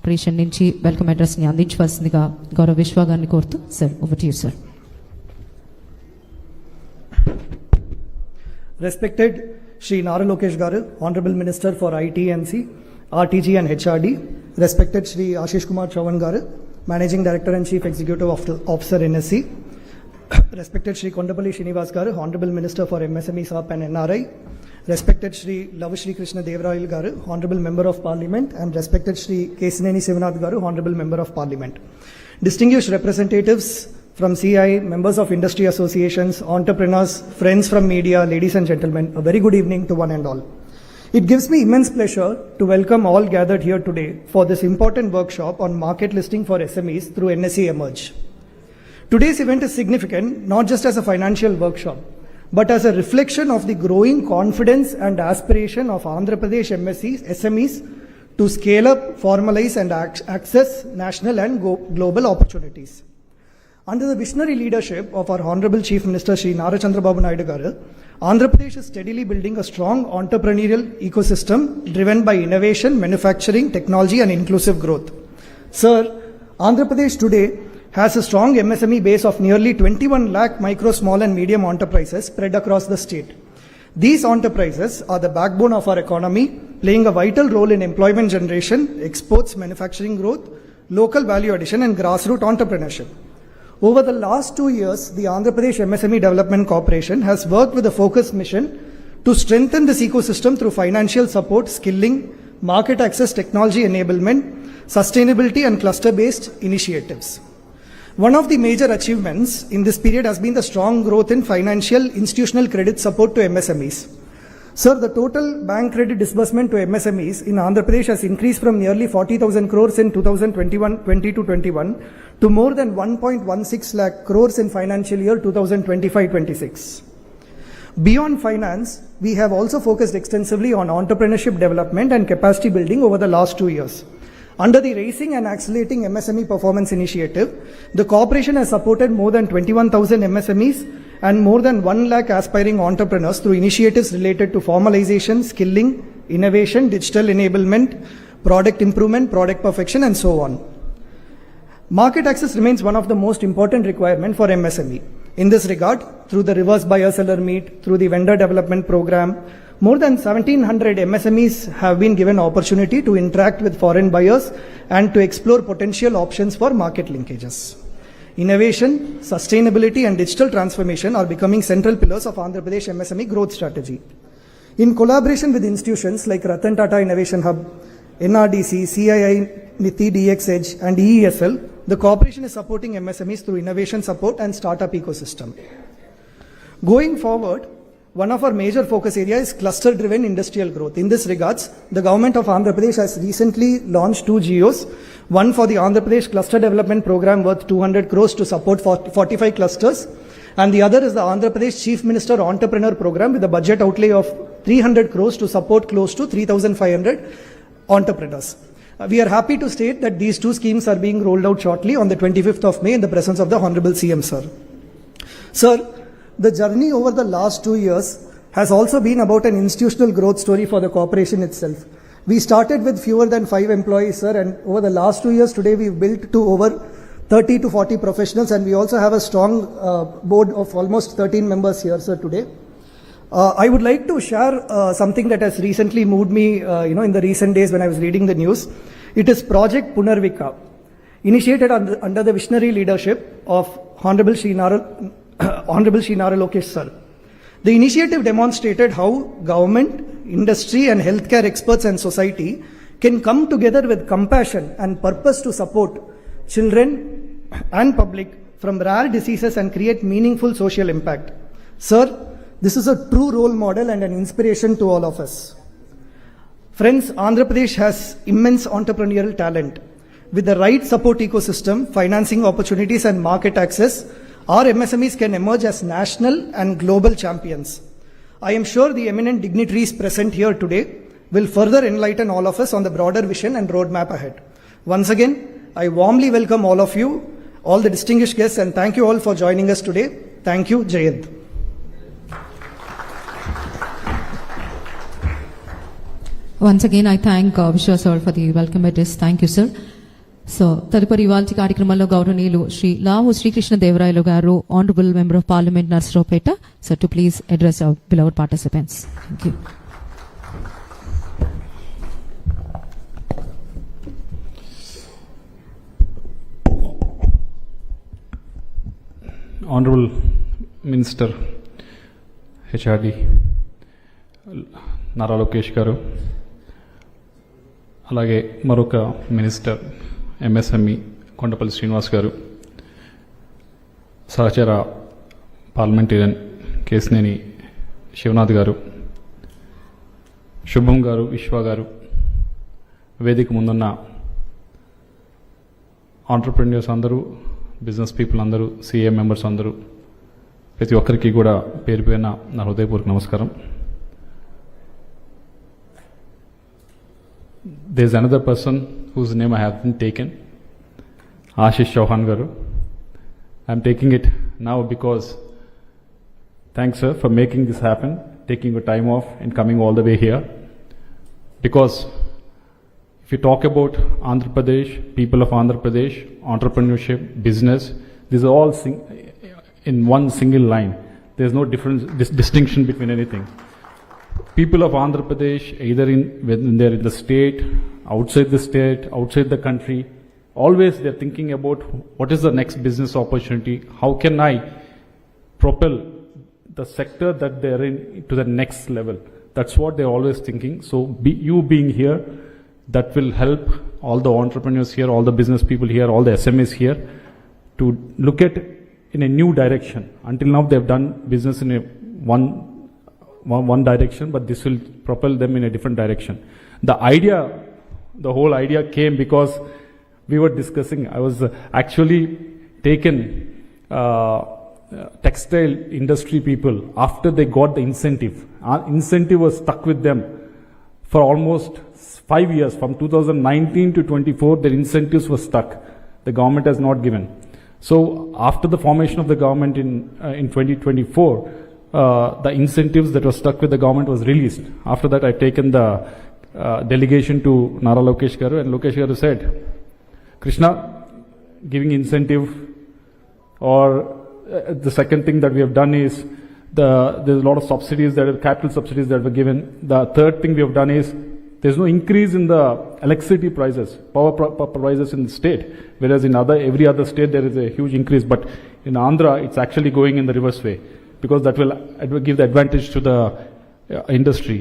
Corporation నుంచి welcome address ని అందించవలసిందిగా గౌరవ విశ్వ గారిని కోరుతూ sir over to you sir. Respected Shri Nara Lokesh garu, Honorable Minister for ITMC, RTG and HRD. Respected Shri Ashish Kumar Chauhan garu, Managing Director and Chief Executive Officer NSC. Respected Shri Kondapalli Srinivas garu, Honorable Minister for MSME, SAP and NRI. Respected Shri Lavashri Krishna Devrayil garu, Honorable Member of Parliament, and respected Shri Kesineni Sivanath garu, Honorable Member of Parliament. Distinguished representatives from CI, members of industry associations, entrepreneurs, friends from media, ladies and gentlemen, a very good evening to one and all. It gives me immense pleasure to welcome all gathered here today for this important workshop on market listing for SMEs through NSE Emerge. Today's event is significant not just as a financial workshop, but as a reflection of the growing confidence and aspiration of Andhra Pradesh SMEs to scale up, formalize and access national and global opportunities. Under the visionary leadership of our Honorable Chief Minister Shri Nara Chandrababu Naidu garu, Andhra Pradesh is steadily building a strong entrepreneurial ecosystem driven by innovation, manufacturing, technology and inclusive growth. Sir, Andhra Pradesh today has a strong MSME base of nearly 21 lakh micro, small and medium enterprises spread across the state. These enterprises are the backbone of our economy, playing a vital role in employment generation, exports, manufacturing growth, local value addition and grassroots entrepreneurship. Over the last 2 years, the Andhra Pradesh MSME Development Corporation has worked with a focused mission to strengthen this ecosystem through financial support, skilling, market access, technology enablement, sustainability and cluster-based initiatives. One of the major achievements in this period has been the strong growth in financial institutional credit support to MSMEs. Sir, the total bank credit disbursement to MSMEs in Andhra Pradesh has increased from nearly 40,000 crores in 2020-21 to more than 1.16 lakh crores in financial year 2025-26. Beyond finance, we have also focused extensively on entrepreneurship development and capacity building over the last 2 years. Under the Raising and Accelerating MSME Performance Initiative, the corporation has supported more than 21,000 MSMEs and more than 1 lakh aspiring entrepreneurs through initiatives related to formalization, skilling, innovation, digital enablement, product improvement, product perfection and so on. Market access remains one of the most important requirements for MSME. In this regard, through the reverse buyer-seller meet, through the vendor development program, more than 1,700 MSMEs have been given opportunity to interact with foreign buyers and to explore potential options for market linkages. Innovation, sustainability and digital transformation are becoming central pillars of Andhra Pradesh MSME growth strategy. In collaboration with institutions like Ratan Tata Innovation Hub, NRDC, CII, NITI DX Edge and EESL, the corporation is supporting MSMEs through innovation support and startup ecosystem. Going forward, one of our major focus areas is cluster-driven industrial growth. In this regards, the government of Andhra Pradesh has recently launched 2 GOs, one for the Andhra Pradesh Cluster Development Program worth 200 crores to support 45 clusters, and the other is the Andhra Pradesh Chief Minister Entrepreneur Program with a budget outlay of 300 crores to support close to 3,500 entrepreneurs. We are happy to state that these 2 schemes are being rolled out shortly on the 25th of May in the presence of the Honorable CM Sir. Sir, the journey over the last 2 years has also been about an institutional growth story for the corporation itself. We started with fewer than 5 employees, sir, and over the last 2 years today we've built to over 30 to 40 professionals, and we also have a strong board of almost 13 members here, sir, today. I would like to share something that has recently moved me, in the recent days when I was reading the news. It is Project Punarvika, initiated under the visionary leadership of Honorable Shri Nara Lokesh sir. The initiative demonstrated how government, industry and healthcare experts and society can come together with compassion and purpose to support children and public from rare diseases and create meaningful social impact. Sir, this is a true role model and an inspiration to all of us. Friends, Andhra Pradesh has immense entrepreneurial talent. With the right support ecosystem, financing opportunities and market access, our MSMEs can emerge as national and global champions. I am sure the eminent dignitaries present here today will further enlighten all of us on the broader vision and roadmap ahead. Once again, I warmly welcome all of you, all the distinguished guests, and thank you all for joining us today. Thank you. Jai Hind. Once again, I thank Vishwa sir for the welcome address. Thank you, sir. So తదుపరి ఇవాల్టి కార్యక్రమంలో గౌరవనీయులు శ్రీ లావు శ్రీకృష్ణ దేవరాయలు గారు, honourable member of parliament Narasaraopet, so to please address hour beloved participants. Thank you. Honorable Minister HRD Nara Lokesh garu, అలాగే మరొక minister MSME Kondapalli Srinivas గారు, సహచర parliamentarian Kesineni Sivanath గారు, శుభం గారు, విశ్వ గారు, వేదిక ముందున్న ఆంటర్ప్రెన్యూర్స్ అందరూ, బిజినెస్ పీపుల్ అందరూ, CA మెంబర్స్ అందరూ, ప్రతి ఒక్కరికి కూడా పేరు పేరున నా హృదయపూర్వక నమస్కారం. There is another person whose name I haven't taken, Ashish Chauhan garu. I am taking it now because thanks sir for making this happen, taking your time off and coming all the way here. Because if you talk about Andhra Pradesh, people of Andhra Pradesh, entrepreneurship, business, these are all in one single line. There is no difference, distinction between anything. People of Andhra Pradesh, either when they're in the state, outside the country, always they're thinking about what is the next business opportunity, how can I propel the sector that they're in to the next level. That's what they're always thinking. So you being here, that will help all the entrepreneurs here, all the business people here, all the SMEs here to look at in a new direction. Until now they've done business in a one direction, but this will propel them in a different direction. The whole idea came because we were discussing. I was actually taken textile industry people after they got the incentive. Incentive was stuck with them for almost 5 years. From 2019 to 24, their incentives were stuck. The government has not given. So after the formation of the government in 2024, the incentives that were stuck with the government was released. After that, I've taken the delegation to Nara Lokesh garu, and Lokesh garu said, Krishna, giving incentive, or the second thing that we have done is there's a lot of subsidies, capital subsidies that were given. The third thing we have done is there's no increase in the electricity prices, power prices in the state, whereas in every other state there is a huge increase. But in Andhra, it's actually going in the reverse way, because that will give the advantage to the industry.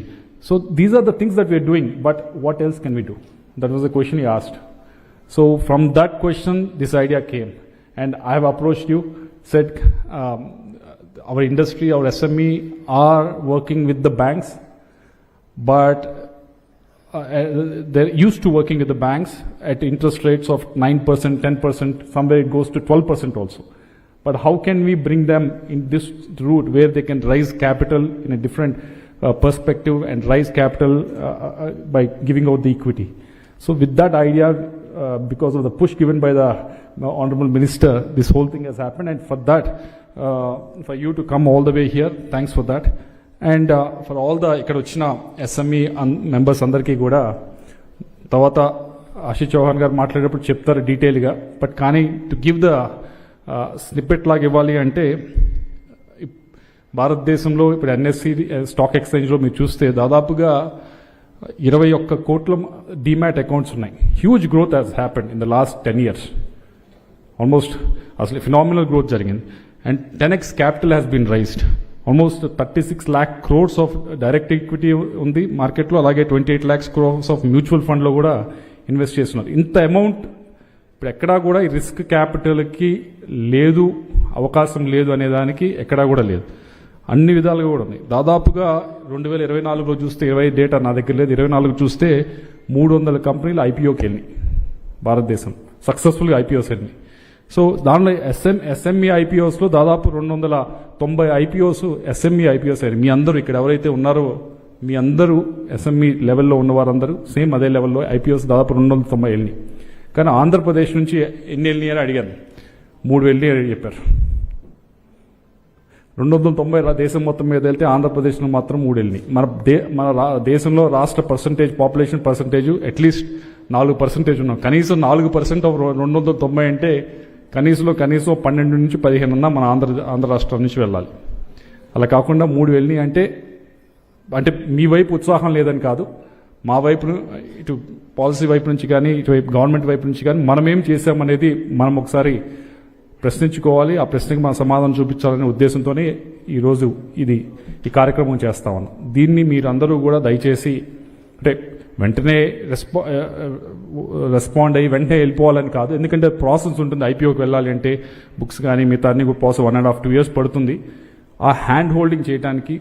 So these are the things that we are doing, but what else can we do? That was the question he asked. So from that question, this idea came, and I have approached you, said our industry, our SME are working with the banks, but they're used to working with the banks at interest rates of 9%, 10%, somewhere it goes to 12% also. But how can we bring them in this route where they can raise capital in a different perspective and raise capital by giving out the equity? So with that idea, because of the push given by the Honorable Minister, this whole thing has happened. And for that, for you to come all the way here, thanks for that. And for all the ikkada vachina SME members andarki kuda tawata Ashish Chauhan garu maatladeప్పుడు చెప్తారు detail గా. But కానీ to give the snippet లాగా ఇవ్వాలి అంటే, భారతదేశంలో ఇప్పుడు NSE stock ఎక్స్చేంజ్లో మీరు చూస్తే దాదాపుగా 21 కోట్ల డీమ్యాట్ అకౌంట్స్ ఉన్నాయి. Huge growth has happened in the last 10 years. Almost అసలు ఫినామినల్ గ్రోత్ జరిగింది. And 10x capital has been raised. Almost 36 lakh crores of direct equity ఉంది మార్కెట్లో, అలాగే 28 lakhs crores ఆఫ్ మ్యూచువల్ ఫండ్లో కూడా ఇన్వెస్ట్ చేస్తున్నారు. ఇంత అమౌంట్ ఇప్పుడు ఎక్కడా కూడా ఈ రిస్క్ క్యాపిటల్కి లేదు, అవకాశం లేదు అనేదానికి ఎక్కడా కూడా లేదు. అన్ని విధాలుగా కూడా ఉంది. దాదాపుగా 2024లో చూస్తే, 20 డేటా నా దగ్గర లేదు, 24 చూస్తే 300 కంపెనీలు IPOకి వెళ్ళినాయి. భారతదేశం సక్సెస్ఫుల్గా IPOs వెళ్ళినాయి. సో దానిలో SME IPOస్లో దాదాపు 290 IPOs SME IPOs అయ్యాయి. మీ అందరూ ఇక్కడ ఎవరైతే ఉన్నారో మీ అందరూ SME లెవెల్లో ఉన్నవారందరూ సేమ్ అదే లెవెల్లో IPOs దాదాపు 290 వెళ్ళినాయి. కానీ ఆంధ్రప్రదేశ్ నుంచి ఎన్ని వెళ్ళినాయి అని అడిగాను. 3 వెళ్ళి చెప్పారు. 290 దేశం మొత్తం మీద వెళ్తే ఆంధ్రప్రదేశ్లో మాత్రం 3 వెళ్ళినాయి. మన దేశంలో రాష్ట్ర పర్సంటేజ్, పాపులేషన్ పర్సంటేజ్ అట్లీస్ట్ 4% ఉన్నాం. కనీసం 4% 290 అంటే కనీసం 12 నుంచి 15 ఉన్నా మన ఆంధ్ర రాష్ట్రం నుంచి వెళ్ళాలి. అలా కాకుండా 3 వెళ్ళినాయి అంటే మీ వైపు ఉత్సాహం లేదని కాదు, మా వైపు ఇటు పాలసీ వైపు నుంచి కానీ ఇటువైపు గవర్నమెంట్ వైపు నుంచి కానీ మనం ఏం చేశామనేది మనం ఒకసారి ప్రశ్నించుకోవాలి. ఆ ప్రశ్నకి మన సమాధానం చూపించాలనే ఉద్దేశంతోనే ఈరోజు ఈ కార్యక్రమం చేస్తా ఉన్నాం. దీన్ని మీరందరూ కూడా దయచేసి అంటే వెంటనే రెస్పాండ్ అయ్యి వెంటనే వెళ్ళిపోవాలని కాదు, ఎందుకంటే ప్రాసెస్ ఉంటుంది. ఐపీఓకి వెళ్ళాలి అంటే బుక్స్ కానీ మిగతా అన్ని ప్రాసెస్ 1.5-2 years పడుతుంది. ఆ హ్యాండ్ హోల్డింగ్ చేయడానికి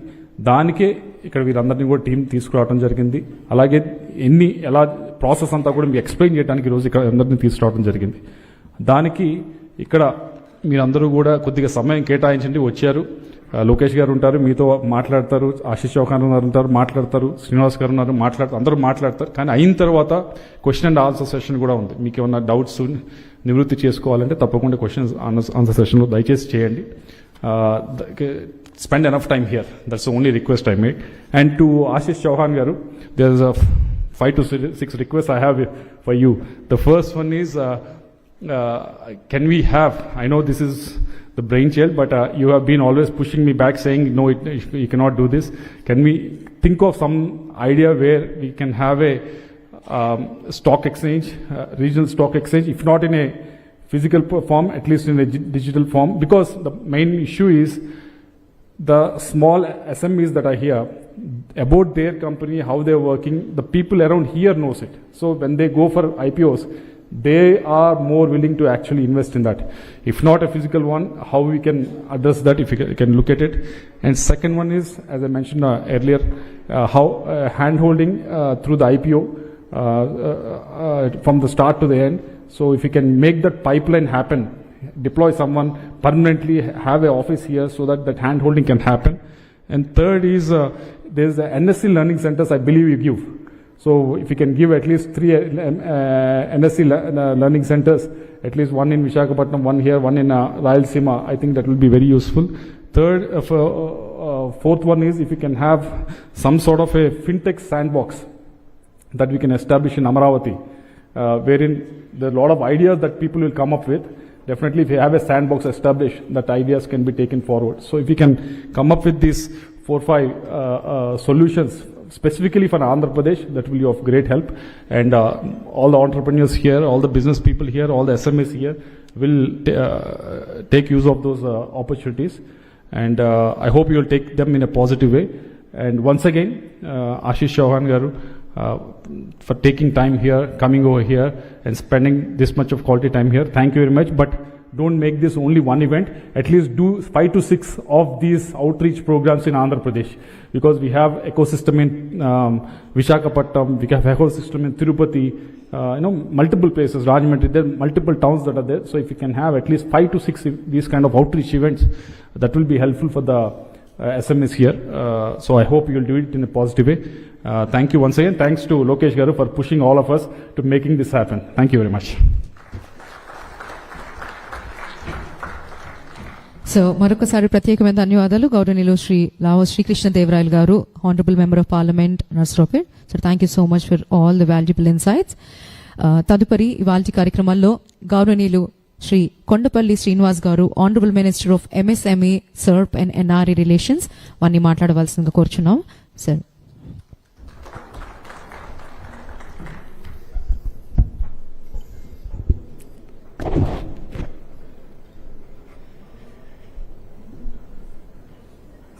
దానికే ఇక్కడ వీరందరినీ కూడా టీం తీసుకురావడం జరిగింది. అలాగే ఎలా ప్రాసెస్ అంతా కూడా మీకు ఎక్స్ప్లెయిన్ చేయడానికి ఈరోజు ఇక్కడ అందరినీ తీసుకురావడం జరిగింది. దానికి ఇక్కడ మీరందరూ కూడా కొద్దిగా సమయం కేటాయించండి. వచ్చారు, లోకేష్ గారు ఉంటారు, మీతో మాట్లాడతారు, ఆశీష్ చౌహాన్ గారు ఉంటారు, మాట్లాడతారు, శ్రీనివాస్ గారు ఉన్నారు, మాట్లాడతారు, అందరూ మాట్లాడతారు. కానీ అయిన తర్వాత క్వశ్చన్ అండ్ ఆన్సర్ సెషన్ కూడా ఉంది. మీకు ఏమన్నా డౌట్స్ నివృత్తి చేసుకోవాలంటే తప్పకుండా క్వశ్చన్ ఆన్సర్ సెషన్లో దయచేసి చేయండి. spend enough time here. That's the only request I made. And to Ashish Chauhan garu, there's a 5 to 6 requests I have for you. The first one is, can we have, I know this is the brainchild, but you have been always pushing me back saying, no, you cannot do this. Can we think of some idea where we can have a stock exchange, regional stock exchange, if not in a physical form, at least in a digital form? Because the main issue is the small SMEs that are here, about their company, how they're working, the people around here knows it. So when they go for IPOs, they are more willing to actually invest in that. If not a physical one, how we can address that, if you can look at it. And second one is, as I mentioned earlier, how hand-holding through the IPO from the start to the end. So if you can make that pipeline happen, deploy someone permanently, have an office here so that hand-holding can happen. And third is, there's the NSC learning centers I believe you give. So if you can give at least 3 NSC learning centers, at least one in Visakhapatnam, one here, one in Rayalaseema, I think that will be very useful. Fourth one is, if you can have some sort of a fintech sandbox that we can establish in Amaravati, wherein there are a lot of ideas that people will come up with. Definitely, if you have a sandbox established, that ideas can be taken forward. So if you can come up with these 4-5 solutions specifically for Andhra Pradesh, that will be of great help. And all the entrepreneurs here, all the business people here, all the SMEs here will take use of those opportunities. And I hope you will take them in a positive way. And once again, Ashish Chauhan garu, for taking time here, coming over here and spending this much of quality time here. Thank you very much. But don't make this only one event. At least do 5 to 6 of these outreach programs in Andhra Pradesh, because we have ecosystem in Visakhapatnam, we have ecosystem in Tirupati, multiple places, Rajahmundry, there are multiple towns that are there. So if you can have at least 5 to 6 these kind of outreach events, that will be helpful for the SMEs here. So I hope you will do it in a positive way. Thank you once again. Thanks to Lokesh garu for pushing all of us to making this happen. Thank you very much. So మరొకసారి ప్రత్యేకమైన ధన్యవాదాలు గౌరవనీయులు Shri Lao Srikrishna Devarayalu గారు, honourable member of parliament Narasaraopet. So thank you so much for all the valuable insights. తదుపరి ఇవాల్టి కార్యక్రమాల్లో గౌరవనీయులు శ్రీ కొండపల్లి శ్రీనివాస్ గారు, honourable minister of MSME, SERP and NRE relations, వారిని మాట్లాడవలసిందిగా కోరుచున్నాం. సార్.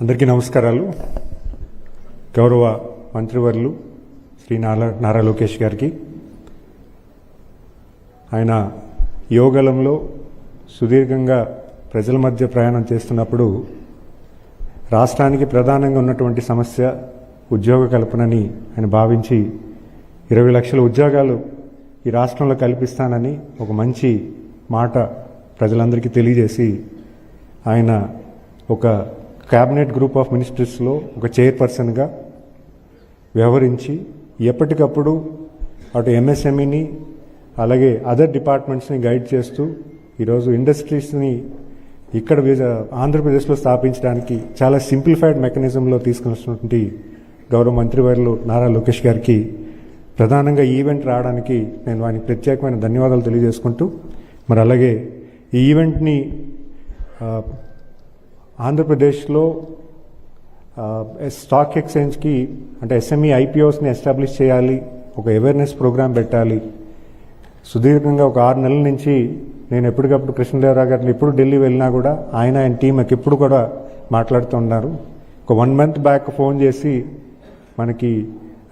అందరికీ నమస్కారాలు. గౌరవ మంత్రివర్యులు శ్రీ నారా లోకేష్ గారికి, ఆయన యోగలంలో సుదీర్ఘంగా ప్రజల మధ్య ప్రయాణం చేస్తున్నప్పుడు రాష్ట్రానికి ప్రధానంగా ఉన్నటువంటి సమస్య ఉద్యోగ కల్పనని ఆయన భావించి 20 లక్షల ఉద్యోగాలు ఈ రాష్ట్రంలో కల్పిస్తానని ఒక మంచి మాట ప్రజలందరికీ తెలియజేసి ఆయన ఒక క్యాబినెట్ గ్రూప్ ఆఫ్ మినిస్టర్స్లో ఒక చైర్పర్సన్గా వ్యవహరించి ఎప్పటికప్పుడు అటు MSMEని అలాగే అదర్ డిపార్ట్మెంట్స్ని గైడ్ చేస్తూ ఈరోజు ఇండస్ట్రీస్ని ఇక్కడ ఆంధ్రప్రదేశ్లో స్థాపించడానికి చాలా సింప్లిఫైడ్ మెకానిజంలో తీసుకున్నటువంటి గౌరవ మంత్రివర్యులు నారా లోకేష్ గారికి ప్రధానంగా ఈవెంట్ రావడానికి నేను ఆయనకి ప్రత్యేకమైన ధన్యవాదాలు తెలియజేసుకుంటూ, మరి అలాగే ఈ ఈవెంట్ని ఆంధ్రప్రదేశ్లో స్టాక్ ఎక్స్చేంజ్కి అంటే ఎస్ఎంఈ ఐపీఓస్ని ఎస్టాబ్లిష్ చేయాలి, ఒక అవేర్నెస్ ప్రోగ్రాం పెట్టాలి. సుదీర్ఘంగా ఒక 6 నెలల నుంచి నేను ఎప్పటికప్పుడు కృష్ణదేవరావు గారిని ఎప్పుడు ఢిల్లీ వెళ్ళినా కూడా ఆయన టీంకి ఎప్పుడు కూడా మాట్లాడుతూ ఉన్నారు. ఒక 1 మంత్ బ్యాక్ ఫోన్ చేసి మనకి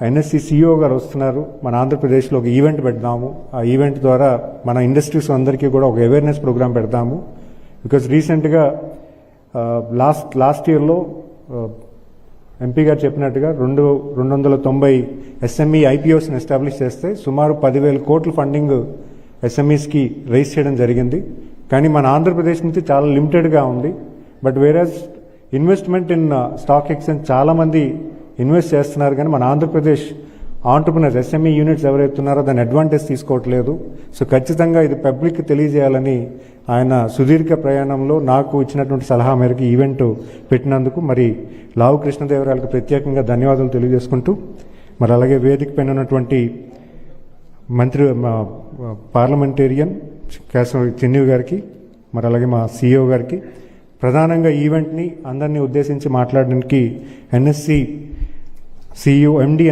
ఎన్ఎస్సి సిఇఓ గారు వస్తున్నారు, మన ఆంధ్రప్రదేశ్లో ఒక ఈవెంట్ పెడదాము, ఆ ఈవెంట్ ద్వారా మన ఇండస్ట్రీస్ అందరికీ కూడా ఒక అవేర్నెస్ ప్రోగ్రాం పెడదాము. బికాజ్ రీసెంట్గా లాస్ట్ ఇయర్లో ఎంపీ గారు చెప్పినట్టుగా 290 ఎస్ఎంఈ ఐపీఓస్ని ఎస్టాబ్లిష్ చేస్తే సుమారు 10,000 కోట్ల ఫండింగ్ ఎస్ఎంఈస్కి రైజ్ చేయడం జరిగింది. కానీ మన ఆంధ్రప్రదేశ్ నుంచి చాలా లిమిటెడ్గా ఉంది. But whereas investment in stock exchange చాలామంది ఇన్వెస్ట్ చేస్తున్నారు, కానీ మన ఆంధ్రప్రదేశ్ ఆంటర్ప్రినర్స్ ఎస్ఎంఈ యూనిట్స్ ఎవరైతే ఉన్నారో దాని అడ్వాంటేజ్ తీసుకోవట్లేదు. సో ఖచ్చితంగా ఇది పబ్లిక్ తెలియజేయాలని ఆయన సుదీర్ఘ ప్రయాణంలో నాకు ఇచ్చినటువంటి సలహా మేరకు ఈవెంట్ పెట్టినందుకు మరి లావు కృష్ణదేవరాయలకు ప్రత్యేకంగా ధన్యవాదాలు తెలియజేసుకుంటూ, మరి అలాగే వేదిక పైన ఉన్నటువంటి పార్లమెంటేరియన్ కేశవ చిన్నీవ్ గారికి, మరి అలాగే మా సిఇఓ గారికి, ప్రధానంగా ఈవెంట్ని అందరినీ ఉద్దేశించి మాట్లాడడానికి ఎన్ఎస్సి సిఇఓ ఎండి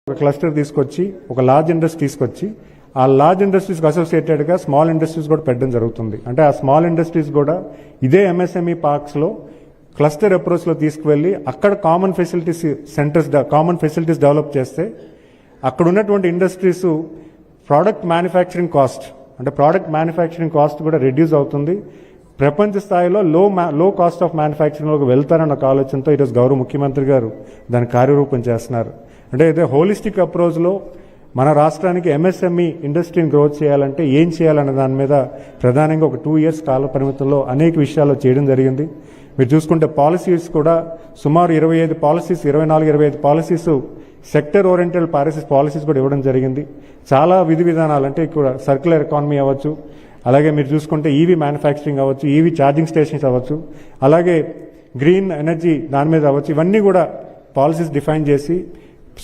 ఒక క్లస్టర్ తీసుకొచ్చి ఒక లార్జ్ ఇండస్ట్రీ తీసుకొచ్చి ఆ లార్జ్ ఇండస్ట్రీస్కి అసోసియేటెడ్గా స్మాల్ ఇండస్ట్రీస్ కూడా పెట్టడం జరుగుతుంది. అంటే ఆ స్మాల్ ఇండస్ట్రీస్ కూడా ఇదే ఎంఎస్ఎంఈ పార్క్స్లో క్లస్టర్ అప్రోచ్లో తీసుకువెళ్ళి అక్కడ కామన్ ఫెసిలిటీస్ డెవలప్ చేస్తే అక్కడ ఉన్నటువంటి ఇండస్ట్రీస్ ప్రోడక్ట్ మ్యానుఫ్యాక్చరింగ్ కాస్ట్ కూడా రెడ్యూస్ అవుతుంది. ప్రపంచ స్థాయిలో లో కాస్ట్ ఆఫ్ మ్యానుఫ్యాక్చరింగ్లోకి వెళ్తారన్న ఒక ఆలోచనతో ఈరోజు గౌరవ ముఖ్యమంత్రి గారు దాన్ని కార్యరూపం చేస్తున్నారు. అంటే ఇదే హోలిస్టిక్ అప్రోచ్లో మన రాష్ట్రానికి ఎంఎస్ఎంఈ ఇండస్ట్రీని గ్రోత్ చేయాలంటే ఏం చేయాలన్న దాని మీద ప్రధానంగా ఒక 2 years కాల పరిమితుల్లో అనేక విషయాలు చేయడం జరిగింది. మీరు చూసుకుంటే పాలసీస్ కూడా సుమారు 24-25 పాలసీస్ సెక్టర్ ఓరియంటెడ్ పాలసీస్ కూడా ఇవ్వడం జరిగింది. చాలా విధి విధానాలు అంటే ఇక్కడ సర్క్యులర్ ఎకానమీ అవ్వచ్చు, అలాగే మీరు చూసుకుంటే ఈవీ మ్యానుఫ్యాక్చరింగ్ అవ్వచ్చు, ఈవీ ఛార్జింగ్ స్టేషన్స్ అవ్వచ్చు, అలాగే గ్రీన్ ఎనర్జీ దాని మీద అవ్వచ్చు, ఇవన్నీ కూడా పాలసీస్ డిఫైన్ చేసి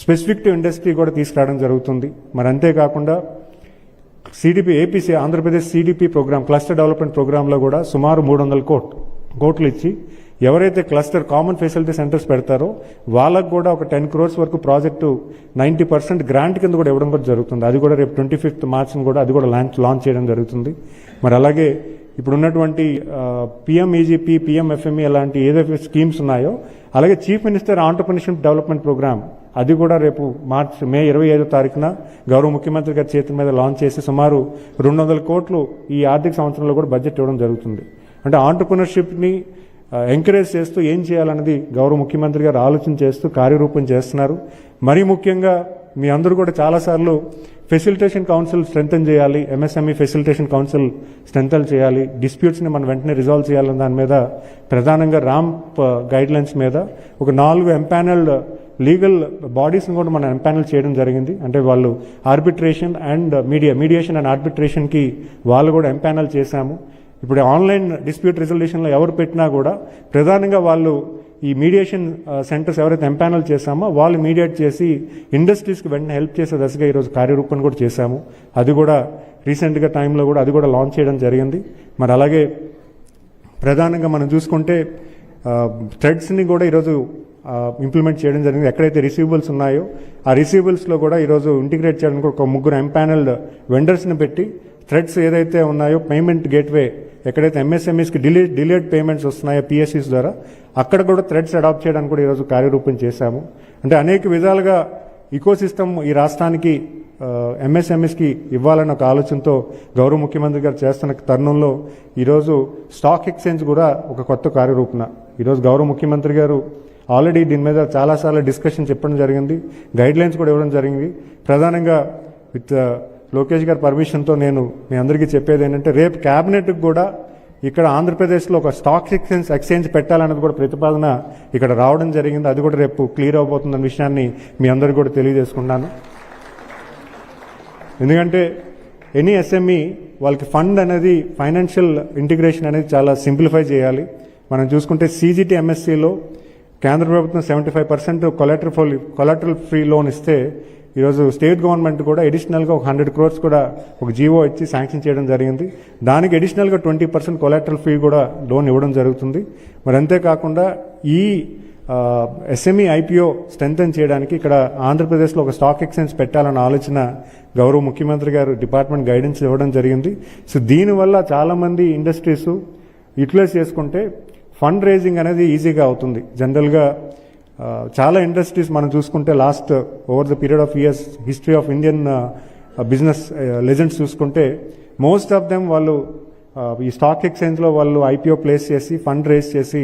స్పెసిఫిక్ టు ఇండస్ట్రీ కూడా తీసుకురావడం జరుగుతుంది. మరి అంతేకాకుండా Andhra Pradesh CDP programme, cluster development ప్రోగ్రాంలో కూడా సుమారు 300 కోట్లు ఇచ్చి ఎవరైతే క్లస్టర్ కామన్ ఫెసిలిటీ సెంటర్స్ పెడతారో వాళ్ళకు కూడా ఒక 10 crores వరకు ప్రాజెక్టు 90% గ్రాంట్ కింద కూడా ఇవ్వడం కూడా జరుగుతుంది. అది కూడా రేపు 25th March కూడా అది కూడా లాంచ్ చేయడం జరుగుతుంది. మరి అలాగే ఇప్పుడు ఉన్నటువంటి పిఎంఈజీపీ, పిఎంఎఫ్ఎంఈ అలాంటి ఏదైతే స్కీమ్స్ ఉన్నాయో, అలాగే chief minister entrepreneurship development program అది కూడా రేపు మే 25వ తారీఖున గౌరవ ముఖ్యమంత్రి గారి చేతుల మీద లాంచ్ చేసి సుమారు 200 కోట్లు ఈ ఆర్థిక సంవత్సరంలో కూడా బడ్జెట్ ఇవ్వడం జరుగుతుంది. అంటే ఆంటర్‌ప్రెన్యూర్‌షిప్ని ఎంకరేజ్ చేస్తూ ఏం చేయాలన్నది గౌరవ ముఖ్యమంత్రి గారు ఆలోచన చేస్తూ కార్యరూపం చేస్తున్నారు. మరీ ముఖ్యంగా మీ అందరూ కూడా చాలాసార్లు ఫెసిలిటేషన్ కౌన్సిల్ స్ట్రెంథన్ చేయాలి, ఎంఎస్ఎంఈ ఫెసిలిటేషన్ కౌన్సిల్ స్ట్రెంథన్ చేయాలి, డిస్ప్యూట్స్ని మనం వెంటనే రిజాల్వ్ చేయాలన్న దాని మీద ప్రధానంగా ర్యాంప్ గైడ్లైన్స్ మీద ఒక 4 ఎంపానల్డ్ లీగల్ బాడీస్ని కూడా మనం ఎంపానల్ చేయడం జరిగింది. అంటే వాళ్ళు ఆర్బిట్రేషన్ అండ్ మీడియేషన్ అండ్ ఆర్బిట్రేషన్కి వాళ్ళు కూడా ఎంపానల్ చేశాము. ఇప్పుడు ఆన్లైన్ డిస్ప్యూట్ రిజల్యూషన్లో ఎవరు పెట్టినా కూడా ప్రధానంగా వాళ్ళు ఈ మీడియేషన్ సెంటర్స్ ఎవరైతే ఎంపానల్ చేశామో వాళ్ళు మీడియేట్ చేసి ఇండస్ట్రీస్కి వెంటనే హెల్ప్ చేసే దశగా ఈరోజు కార్యరూపం కూడా చేశాము. అది కూడా రీసెంట్గా టైంలో కూడా అది కూడా లాంచ్ చేయడం జరిగింది. మరి అలాగే ప్రధానంగా మనం చూసుకుంటే థ్రెడ్స్ని కూడా ఈరోజు ఇంప్లిమెంట్ చేయడం జరిగింది. ఎక్కడైతే రిసీవబుల్స్ ఉన్నాయో ఆ రిసీవబుల్స్లో కూడా ఈరోజు ఇంటిగ్రేట్ చేయడానికి ఒక 3 ఎంపానల్డ్ వెండర్స్ని పెట్టి థ్రెడ్స్ ఏదైతే ఉన్నాయో పేమెంట్ గేట్వే ఎక్కడైతే ఎంఎస్ఎంఈస్కి డిలేడ్ పేమెంట్స్ వస్తున్నాయో పిఎస్సీస్ ద్వారా అక్కడ కూడా థ్రెడ్స్ అడాప్ట్ చేయడానికి కూడా ఈరోజు కార్యరూపం చేశాము. అంటే అనేక విధాలుగా ఇకోసిస్టమ్ ఈ రాష్ట్రానికి ఎంఎస్ఎంఈస్కి ఇవ్వాలన్న ఒక ఆలోచనతో గౌరవ ముఖ్యమంత్రి గారు చేస్తున్న తరుణంలో ఈరోజు స్టాక్ ఎక్స్చేంజ్ కూడా ఒక కొత్త కార్యరూపణ ఈరోజు గౌరవ ముఖ్యమంత్రి గారు ఆల్రెడీ దీని మీద చాలాసార్లు డిస్కషన్ చెప్పడం జరిగింది, గైడ్లైన్స్ కూడా ఇవ్వడం జరిగింది. ప్రధానంగా విత్ లోకేష్ గారి పర్మిషన్తో నేను మీ అందరికీ చెప్పేది ఏంటంటే రేపు క్యాబినెట్కి కూడా ఇక్కడ ఆంధ్రప్రదేశ్లో ఒక స్టాక్ ఎక్స్చేంజ్ పెట్టాలన్నది కూడా ప్రతిపాదన ఇక్కడ రావడం జరిగింది. అది కూడా రేపు క్లియర్ అవబోతుందన్న విషయాన్ని మీ అందరికీ కూడా తెలియజేసుకున్నాను. ఎందుకంటే ఎనీ ఎస్ఎంఈ వాళ్ళకి ఫండ్ అనేది ఫైనాన్షియల్ ఇంటిగ్రేషన్ అనేది చాలా సింప్లిఫై చేయాలి. మనం చూసుకుంటే సిజిటి ఎంఎస్సిలో కేంద్ర ప్రభుత్వం 75% కొలాటరల్ ఫ్రీ లోన్ ఇస్తే ఈరోజు స్టేట్ గవర్నమెంట్ కూడా అడిషనల్గా ఒక 100 crores కూడా ఒక జీవో ఇచ్చి శాంక్షన్ చేయడం జరిగింది. దానికి అడిషనల్గా 20% కొలాటరల్ ఫ్రీ కూడా లోన్ ఇవ్వడం జరుగుతుంది. మరి అంతేకాకుండా ఈ ఎస్ఎంఈ ఐపీఓ స్ట్రెంథన్ చేయడానికి ఇక్కడ ఆంధ్రప్రదేశ్లో ఒక స్టాక్ ఎక్స్చేంజ్ పెట్టాలన్న ఆలోచన గౌరవ ముఖ్యమంత్రి గారు డిపార్ట్మెంట్ గైడెన్స్ ఇవ్వడం జరిగింది. సో దీనివల్ల చాలామంది ఇండస్ట్రీస్ యూటిలైజ్ చేసుకుంటే ఫండ్ రేజింగ్ అనేది ఈజీగా అవుతుంది. జనరల్గా చాలా ఇండస్ట్రీస్ మనం చూసుకుంటే last over the period of years history of Indian business legends చూసుకుంటే మోస్ట్ ఆఫ్ దెమ్ వాళ్ళు ఈ స్టాక్ ఎక్స్చేంజ్లో వాళ్ళు ఐపీఓ ప్లేస్ చేసి ఫండ్ రేస్ చేసి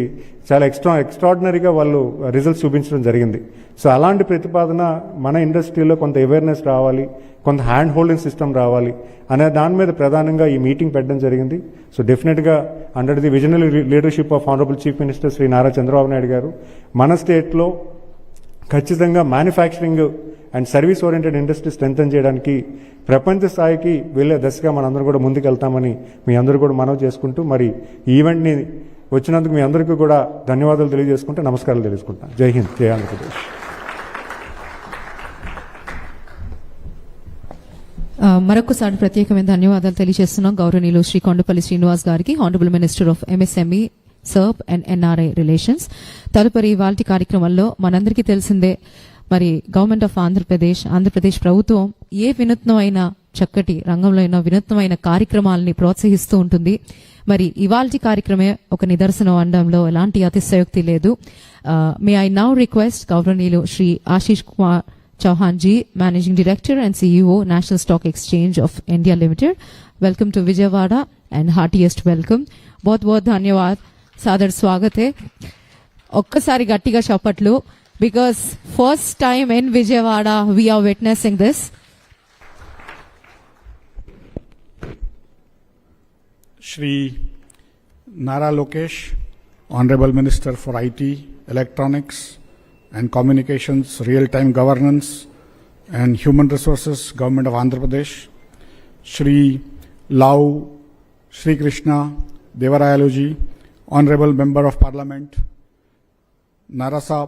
చాలా ఎక్స్ట్రాడినరీగా వాళ్ళు రిజల్ట్స్ చూపించడం జరిగింది. సో అలాంటి ప్రతిపాదన మన ఇండస్ట్రీలో కొంత అవేర్నెస్ రావాలి, కొంత హ్యాండ్ హోల్డింగ్ సిస్టమ్ రావాలి అనే దాని మీద ప్రధానంగా ఈ మీటింగ్ పెట్టడం జరిగింది. So definitely under the visionary leadership of honourable chief minister Shri Nara Chandrababu Naidu గారు మన స్టేట్లో ఖచ్చితంగా manufacturing and service oriented industry strengthen చేయడానికి ప్రపంచ స్థాయికి వెళ్లే దశగా మనందరం కూడా ముందుకెళ్తామని మీ అందరూ కూడా మనవి చేసుకుంటూ మరి ఈ ఈవెంట్ని వచ్చినందుకు మీ అందరికీ కూడా ధన్యవాదాలు తెలియజేసుకుంటూ నమస్కారాలు తెలియజేసుకుంటాను. జై హింద్, జై ఆంధ్రప్రదేశ్. మరొకసారి ప్రత్యేకమైన ధన్యవాదాలు తెలియజేస్తున్నాం గౌరవనీయులు శ్రీ కొండపల్లి శ్రీనివాస్ గారికి, honourable minister of MSME, Sarbh and NRI relations. తదుపరి ఇవాల్టి కార్యక్రమంలో మనందరికీ తెలిసిందే మరి గవర్నమెంట్ ఆఫ్ ఆంధ్రప్రదేశ్ ప్రభుత్వం ఏ వినూత్నమైన చక్కటి రంగంలో అయినా వినూత్నమైన కార్యక్రమాలని ప్రోత్సహిస్తూ ఉంటుంది. మరి ఇవాల్టి కార్యక్రమే ఒక నిదర్శనం అనడంలో ఎలాంటి అతిశయోక్తి లేదు. మే ఐ నౌ రిక్వెస్ట్ గౌరవనీయులు Shri Ashish Kumar Chauhan ji, managing director and CEO, national stock exchange of India limited. Welcome to Vijayawada and heartiest welcome. बहुत बहुत धन्यवाद. सादर स्वागत है. ఒక్కసారి గట్టిగా చప్పట్లు, because first time in Vijayawada we are witnessing this. Shri Nara Lokesh, Honorable Minister for IT, Electronics and Communications, Real-Time Governance and Human Resources, Government of Andhra Pradesh. Shri Lau Shri Krishna Devarayaloji, Honorable Member of Parliament, Narasa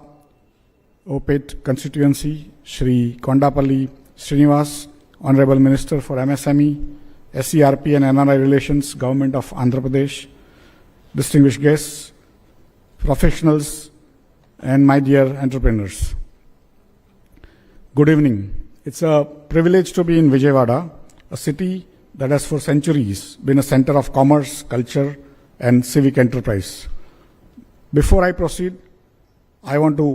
Opet Constituency. Shri Kondapalli Srinivas, Honorable Minister for MSME, SCRP and NRI Relations, Government of Andhra Pradesh. Distinguished guests, professionals and my dear entrepreneurs. Good evening. It's a privilege to be in Vijayawada, a city that has for centuries been a center of commerce, culture and civic enterprise. Before I proceed, I want to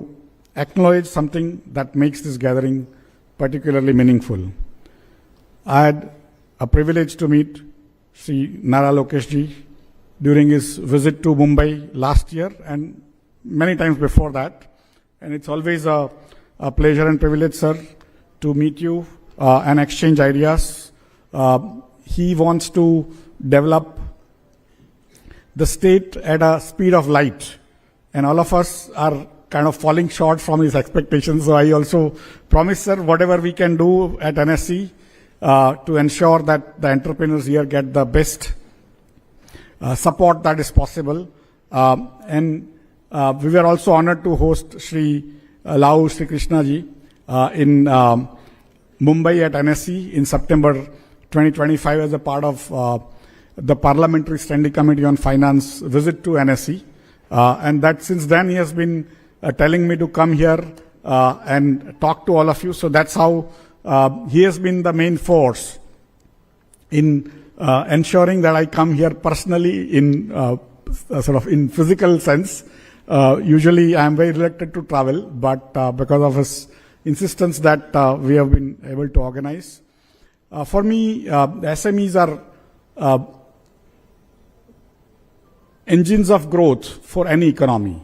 acknowledge something that makes this gathering particularly meaningful. I had a privilege to meet Sri Nara Lokesh ji during his visit to Mumbai last year and many times before that. And it's always a pleasure and privilege, sir, to meet you and exchange ideas. He wants to develop the state at a speed of light, and all of us are kind of falling short from his expectations. So I also promise, sir, whatever we can do at NSC to ensure that the entrepreneurs here get the best support that is possible. And we were also honored to host Shri Lau Shri Krishna ji in Mumbai at NSC in September 2025 as a part of the Parliamentary Standing Committee on Finance visit to NSC. And that since then he has been telling me to come here and talk to all of you. So that's how he has been the main force in ensuring that I come here personally in sort of in physical sense. Usually I am very reluctant to travel, but because of his insistence that we have been able to organize. For me, the SMEs are engines of growth for any economy.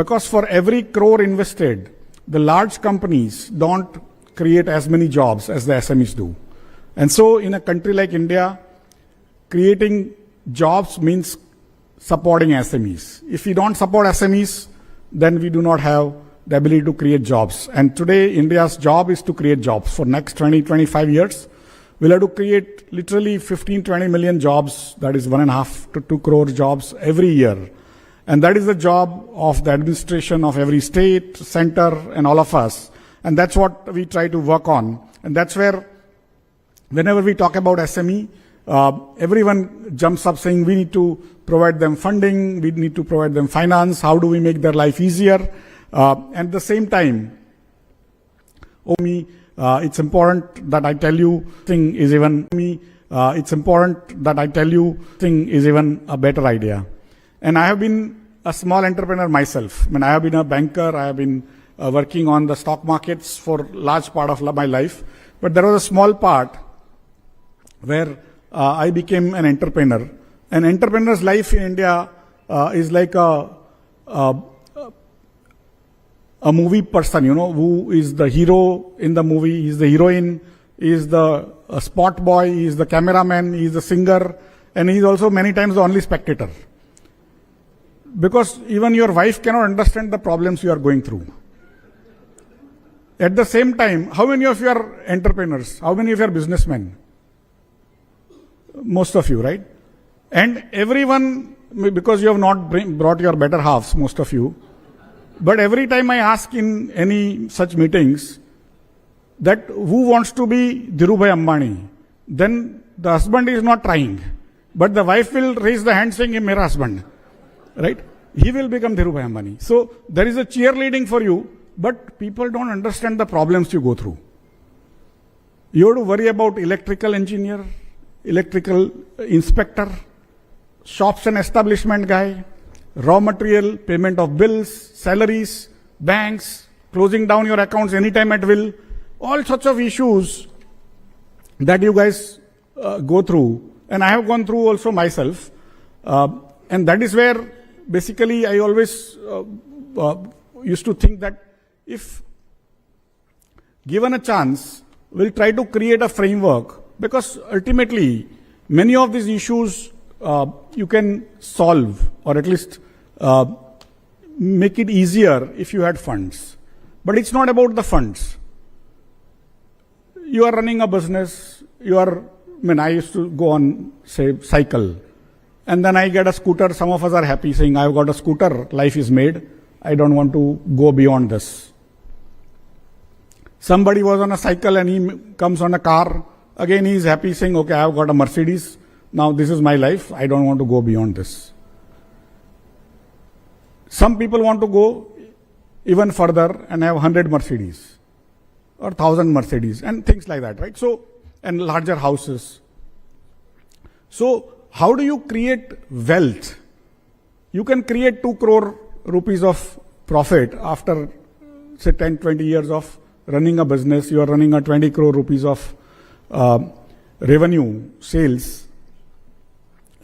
Because for every crore invested, the large companies don't create as many jobs as the SMEs do. And so in a country like India, creating jobs means supporting SMEs. If we don't support SMEs, then we do not have the ability to create jobs. And today, India's job is to create jobs. For next 20-25 years, we'll have to create literally 15-20 million jobs, that is 1.5 to 2 crore jobs every year. And that is the job of the administration of every state, center, and all of us. And that's what we try to work on. And that's where, whenever we talk about SME, everyone jumps up saying we need to provide them funding, we need to provide them finance, how do we make their life easier? And at the same time, it's important that I tell you it's important that I tell you thing is even a better idea. And I have been a small entrepreneur myself. I mean, I have been a banker, I have been working on the stock markets for large part of my life. But there was a small part where I became an entrepreneur. An entrepreneur's life in India is like a movie person, you know, who is the hero in the movie, he is the heroine, he is the spot boy, he is the cameraman, he is the singer, and he is also many times the only spectator. Because even your wife cannot understand the problems you are going through. At the same time, how many of you are entrepreneurs? How many of you are businessmen? Most of you, right? And everyone, because you have not brought your better halves, most of you, but every time I ask in any such meetings that who wants to be Dhirubhai Ambani, then the husband is not trying, but the wife will raise the hand saying, "Mera husband," right? He will become Dhirubhai Ambani. So there is a cheerleading for you, but people don't understand the problems you go through. You have to worry about electrical engineer, electrical inspector, shops and establishment guy, raw material, payment of bills, salaries, banks, closing down your accounts anytime at will, all sorts of issues that you guys go through. And I have gone through also myself. And that is where basically I always used to think that if given a chance, we'll try to create a framework, because ultimately many of these issues you can solve, or at least make it easier if you had funds. But it's not about the funds. You are running a business, I used to go on, say, cycle, and then I get a scooter. Some of us are happy saying, I've got a scooter, life is made, I don't want to go beyond this. Somebody was on a cycle and he comes on a car, again he is happy saying, okay, I've got a Mercedes, now this is my life, I don't want to go beyond this. Some people want to go even further and have 100 Mercedes or 1,000 Mercedes and things like that, right? So, and larger houses. So, how do you create wealth? You can create 2 crore rupees of profit after, say, 10, 20 years of running a business. You are running a 20 crore rupees of revenue, sales,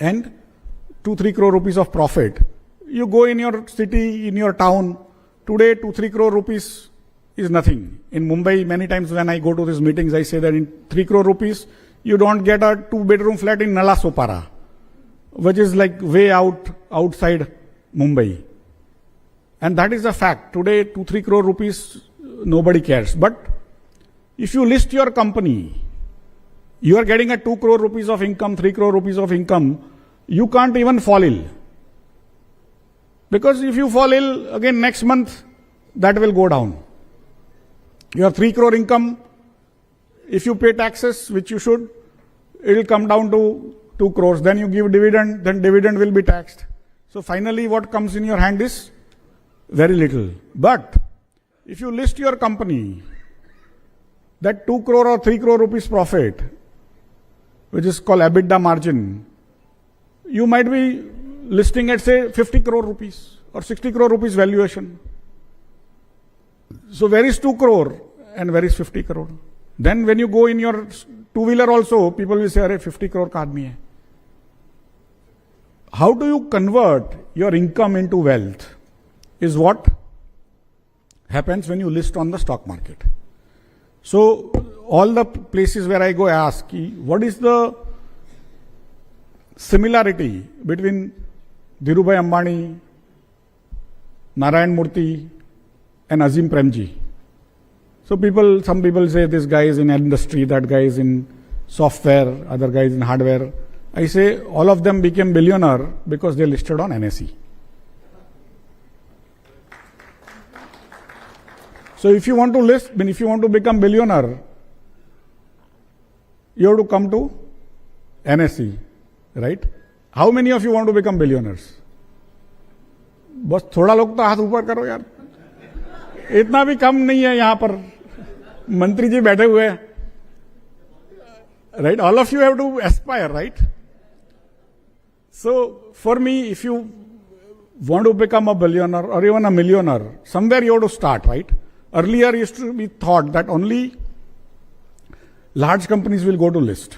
and 2-3 crore rupees of profit. You go in your city, in your town, today 2-3 crore rupees is nothing. In Mumbai, many times when I go to these meetings, I say that in 3 crore rupees, you don't get a 2-bedroom flat in Nala Sopara, which is like way outside Mumbai. And that is a fact. Today, 2-3 crore rupees, nobody cares. But if you list your company, you are getting a 2 crore rupees of income, 3 crore rupees of income, you can't even fall ill. Because if you fall ill, again next month, that will go down. You have 3 crore income, if you pay taxes, which you should, it will come down to 2 crores. Then you give dividend, then dividend will be taxed. So finally what comes in your hand is very little. But if you list your company, that 2 crore or 3 crore rupees profit, which is called EBITDA margin, you might be listing at, say, 50 crore rupees or 60 crore rupees valuation. So where is 2 crore and where is 50 crore? Then when you go in your two-wheeler also, people will say, "Arey, 50 crore ka aadmi hai." How do you convert your income into wealth is what happens when you list on the stock market. So all the places where I go, I ask, what is the similarity between Dhirubhai Ambani, Narayan Murthy, and Azim Premji? So some people say this guy is in industry, that guy is in software, other guy is in hardware. I say all of them became billionaire because they listed on NSE. So if you want to list, if you want to become billionaire, you have to come to NSE, right? How many of you want to become billionaires? बस थोड़ा लोग तो हाथ ऊपर करो यार, इतना भी कम नहीं है यहाँ पर, मंत्री जी बैठे हुए हैं, right? All of you have to aspire, right? So for me, if you want to become a billionaire or even a millionaire, somewhere you have to start, right? Earlier used to be thought that only large companies will go to list.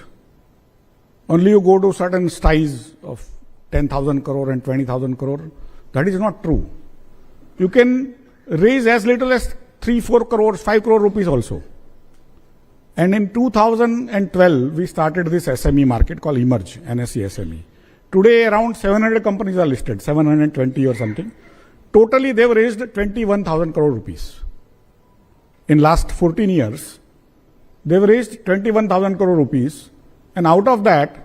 Only you go to certain size of 10,000 crore and 20,000 crore. That is not true. You can raise as little as 3-4 crores, 5 crore rupees also. And in 2012, we started this SME market called Emerge, NSE SME. Today, around 700 companies are listed, 720 or something. Totally, they've raised 21,000 crore rupees. In last 14 years, they've raised 21,000 crore rupees. And out of that,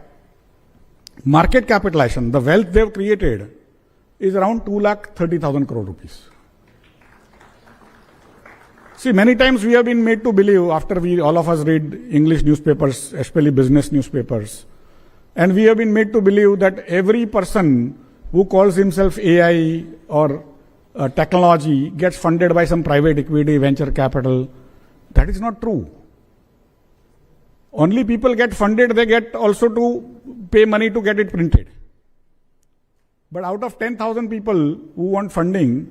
market capitalization, the wealth they've created, is around 2,30,000 crore rupees. See, many times we have been made to believe, after all of us read English newspapers, especially business newspapers, and we have been made to believe that every person who calls himself AI or technology gets funded by some private equity, venture capital. That is not true. Only people get funded, they get also to pay money to get it printed. But out of 10,000 people who want funding,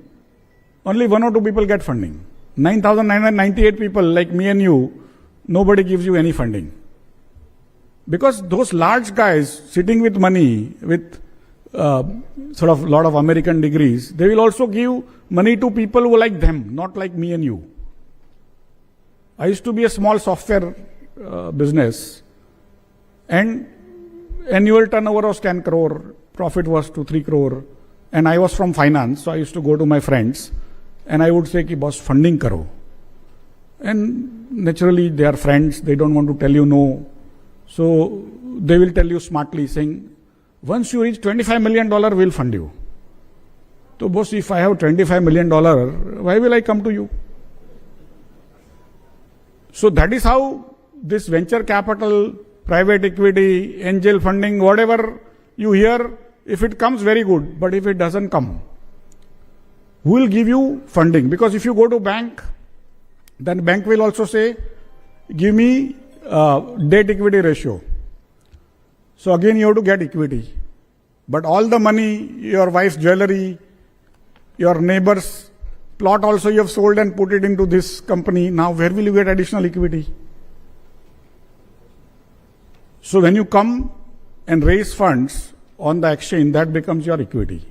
only 1 or 2 people get funding. 9,998 people like me and you, nobody gives you any funding. Because those large guys sitting with money, with sort of lot of American degrees, they will also give money to people who like them, not like me and you. I used to be a small software business, and annual turnover was 10 crore, profit was 2-3 crore, and I was from finance, so I used to go to my friends and I would say ki boss funding karo. And naturally they are friends, they don't want to tell you no, so they will tell you smartly saying, once you reach $25 million, we'll fund you. So boss, if I have $25 million, why will I come to you? So that is how this venture capital, private equity, angel funding, whatever you hear, if it comes, very good. But if it doesn't come, who will give you funding? Because if you go to bank, then bank will also say, give me debt equity ratio. So again you have to get equity. But all the money, your wife's jewelry, your neighbor's plot also you have sold and put it into this company. Now where will you get additional equity? So when you come and raise funds on the exchange, that becomes your equity.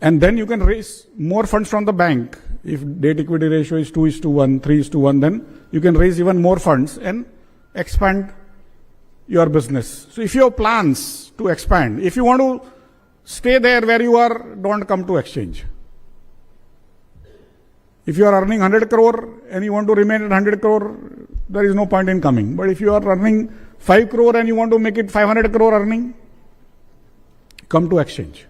And then you can raise more funds from the bank. If debt equity ratio is 2:1, 3:1, then you can raise even more funds and expand your business. So if you have plans to expand, if you want to stay there where you are, don't come to exchange. If you are earning 100 crore and you want to remain at 100 crore, there is no point in coming. But if you are earning 5 crore and you want to make it 500 crore earning, come to exchange.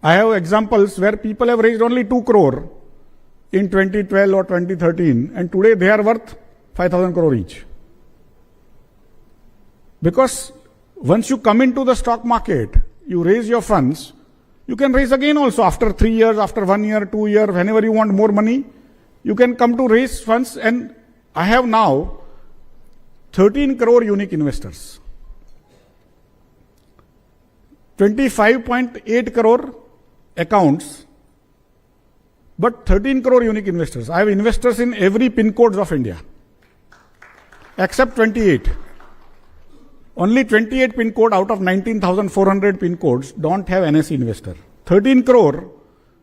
I have examples where people have raised only 2 crore in 2012 or 2013, and today they are worth 5,000 crore each. Because once you come into the stock market, you raise your funds, you can raise again also after 3 years, after 1 year, 2 years, whenever you want more money, you can come to raise funds. And I have now 13 crore unique investors, 25.8 crore accounts, but 13 crore unique investors. I have investors in every pin codes of India, except 28. Only 28 pin code out of 19,400 pin codes don't have NSE investor. 13 crore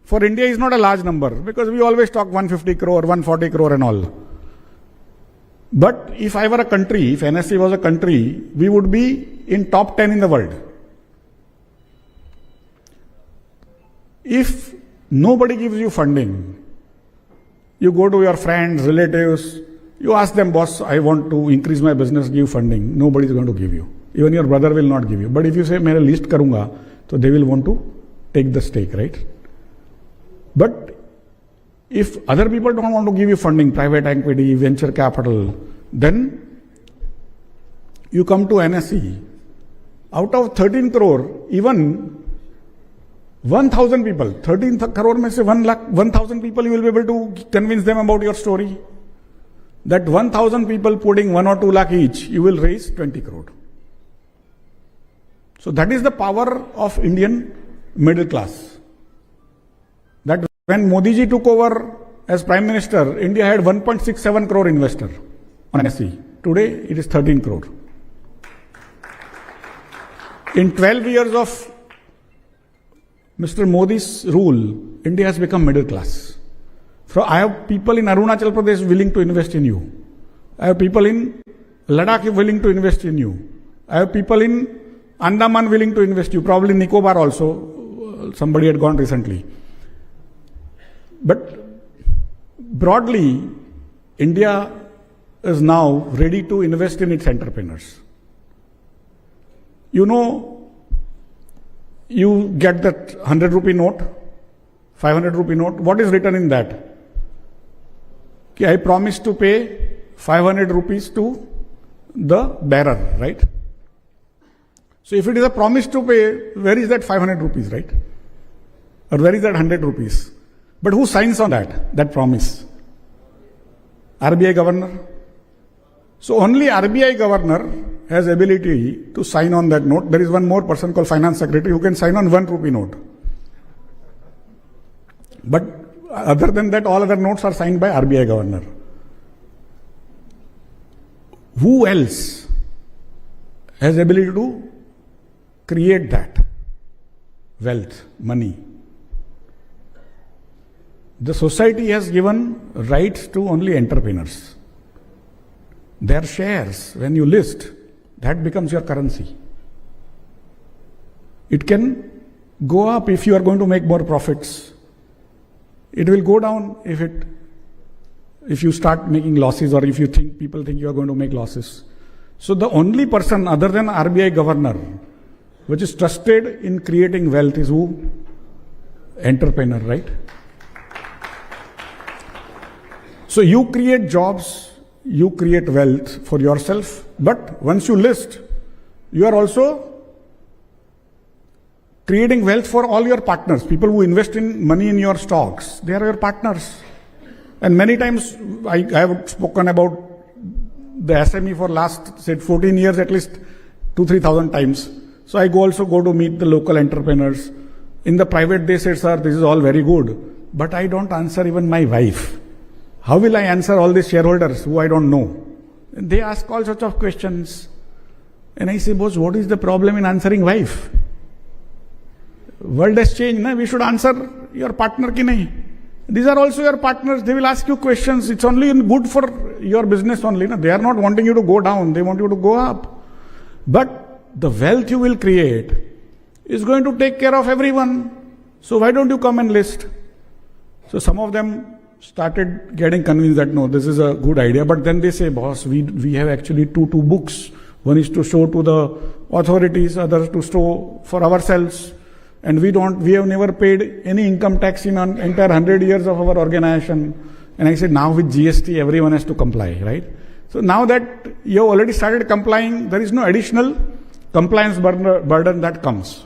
for India is not a large number, because we always talk 150 crore, 140 crore and all. But if I were a country, if NSE was a country, we would be in top 10 in the world. If nobody gives you funding, you go to your friends, relatives, you ask them, boss, I want to increase my business, give funding. Nobody is going to give you. Even your brother will not give you. But if you say, मैं list करूँगा, so they will want to take the stake, right? But if other people don't want to give you funding, private equity, venture capital, then you come to NSE. Out of 13 crore, even 1,000 people, 13 crore में से 1,000 people, you will be able to convince them about your story. That 1,000 people putting 1 or 2 lakh each, you will raise 20 crore. So that is the power of Indian middle class. That when Modi ji took over as Prime Minister, India had 1.67 crore investor on NSE. Today it is 13 crore. In 12 years of Mr. Modi's rule, India has become middle class. So I have people in Arunachal Pradesh willing to invest in you. I have people in Ladakh willing to invest in you. I have people in Andaman willing to invest in you. Probably Nicobar also. Somebody had gone recently. But broadly, India is now ready to invest in its entrepreneurs. You know, you get that 100 rupee note, 500 rupee note. What is written in that? I promise to pay 500 rupees to the bearer, right? So if it is a promise to pay, where is that 500 rupees, right? Or where is that 100 rupees? But who signs on that promise? RBI governor. So only RBI governor has ability to sign on that note. There is one more person called finance secretary who can sign on 1 rupee note. But other than that, all other notes are signed by RBI governor. Who else has ability to create that wealth, money? The society has given rights to only entrepreneurs. Their shares, when you list, that becomes your currency. It can go up if you are going to make more profits. It will go down if you start making losses, or if people think you are going to make losses. So the only person other than RBI governor which is trusted in creating wealth is who? Entrepreneur, right? So you create jobs, you create wealth for yourself, but once you list, you are also creating wealth for all your partners. People who invest in money in your stocks, they are your partners. And many times I have spoken about the SME for last, say, 14 years, at least 2,000-3,000 times. So I also go to meet the local entrepreneurs. In the private, they say, sir, this is all very good, but I don't answer even my wife. How will I answer all these shareholders who I don't know? And they ask all sorts of questions. And I say, boss, what is the problem in answering wife? World has changed, na? We should answer your partner ki nahi. These are also your partners. They will ask you questions. It's only good for your business only. Na? They are not wanting you to go down. They want you to go up. But the wealth you will create is going to take care of everyone. So why don't you come and list? So some of them started getting convinced that no, this is a good idea. But then they say, boss, we have actually two books. One is to show to the authorities, others to show for ourselves. And we have never paid any income tax in an entire 100 years of our organization. And I said, now with GST, everyone has to comply, right? So now that you have already started complying, there is no additional compliance burden that comes.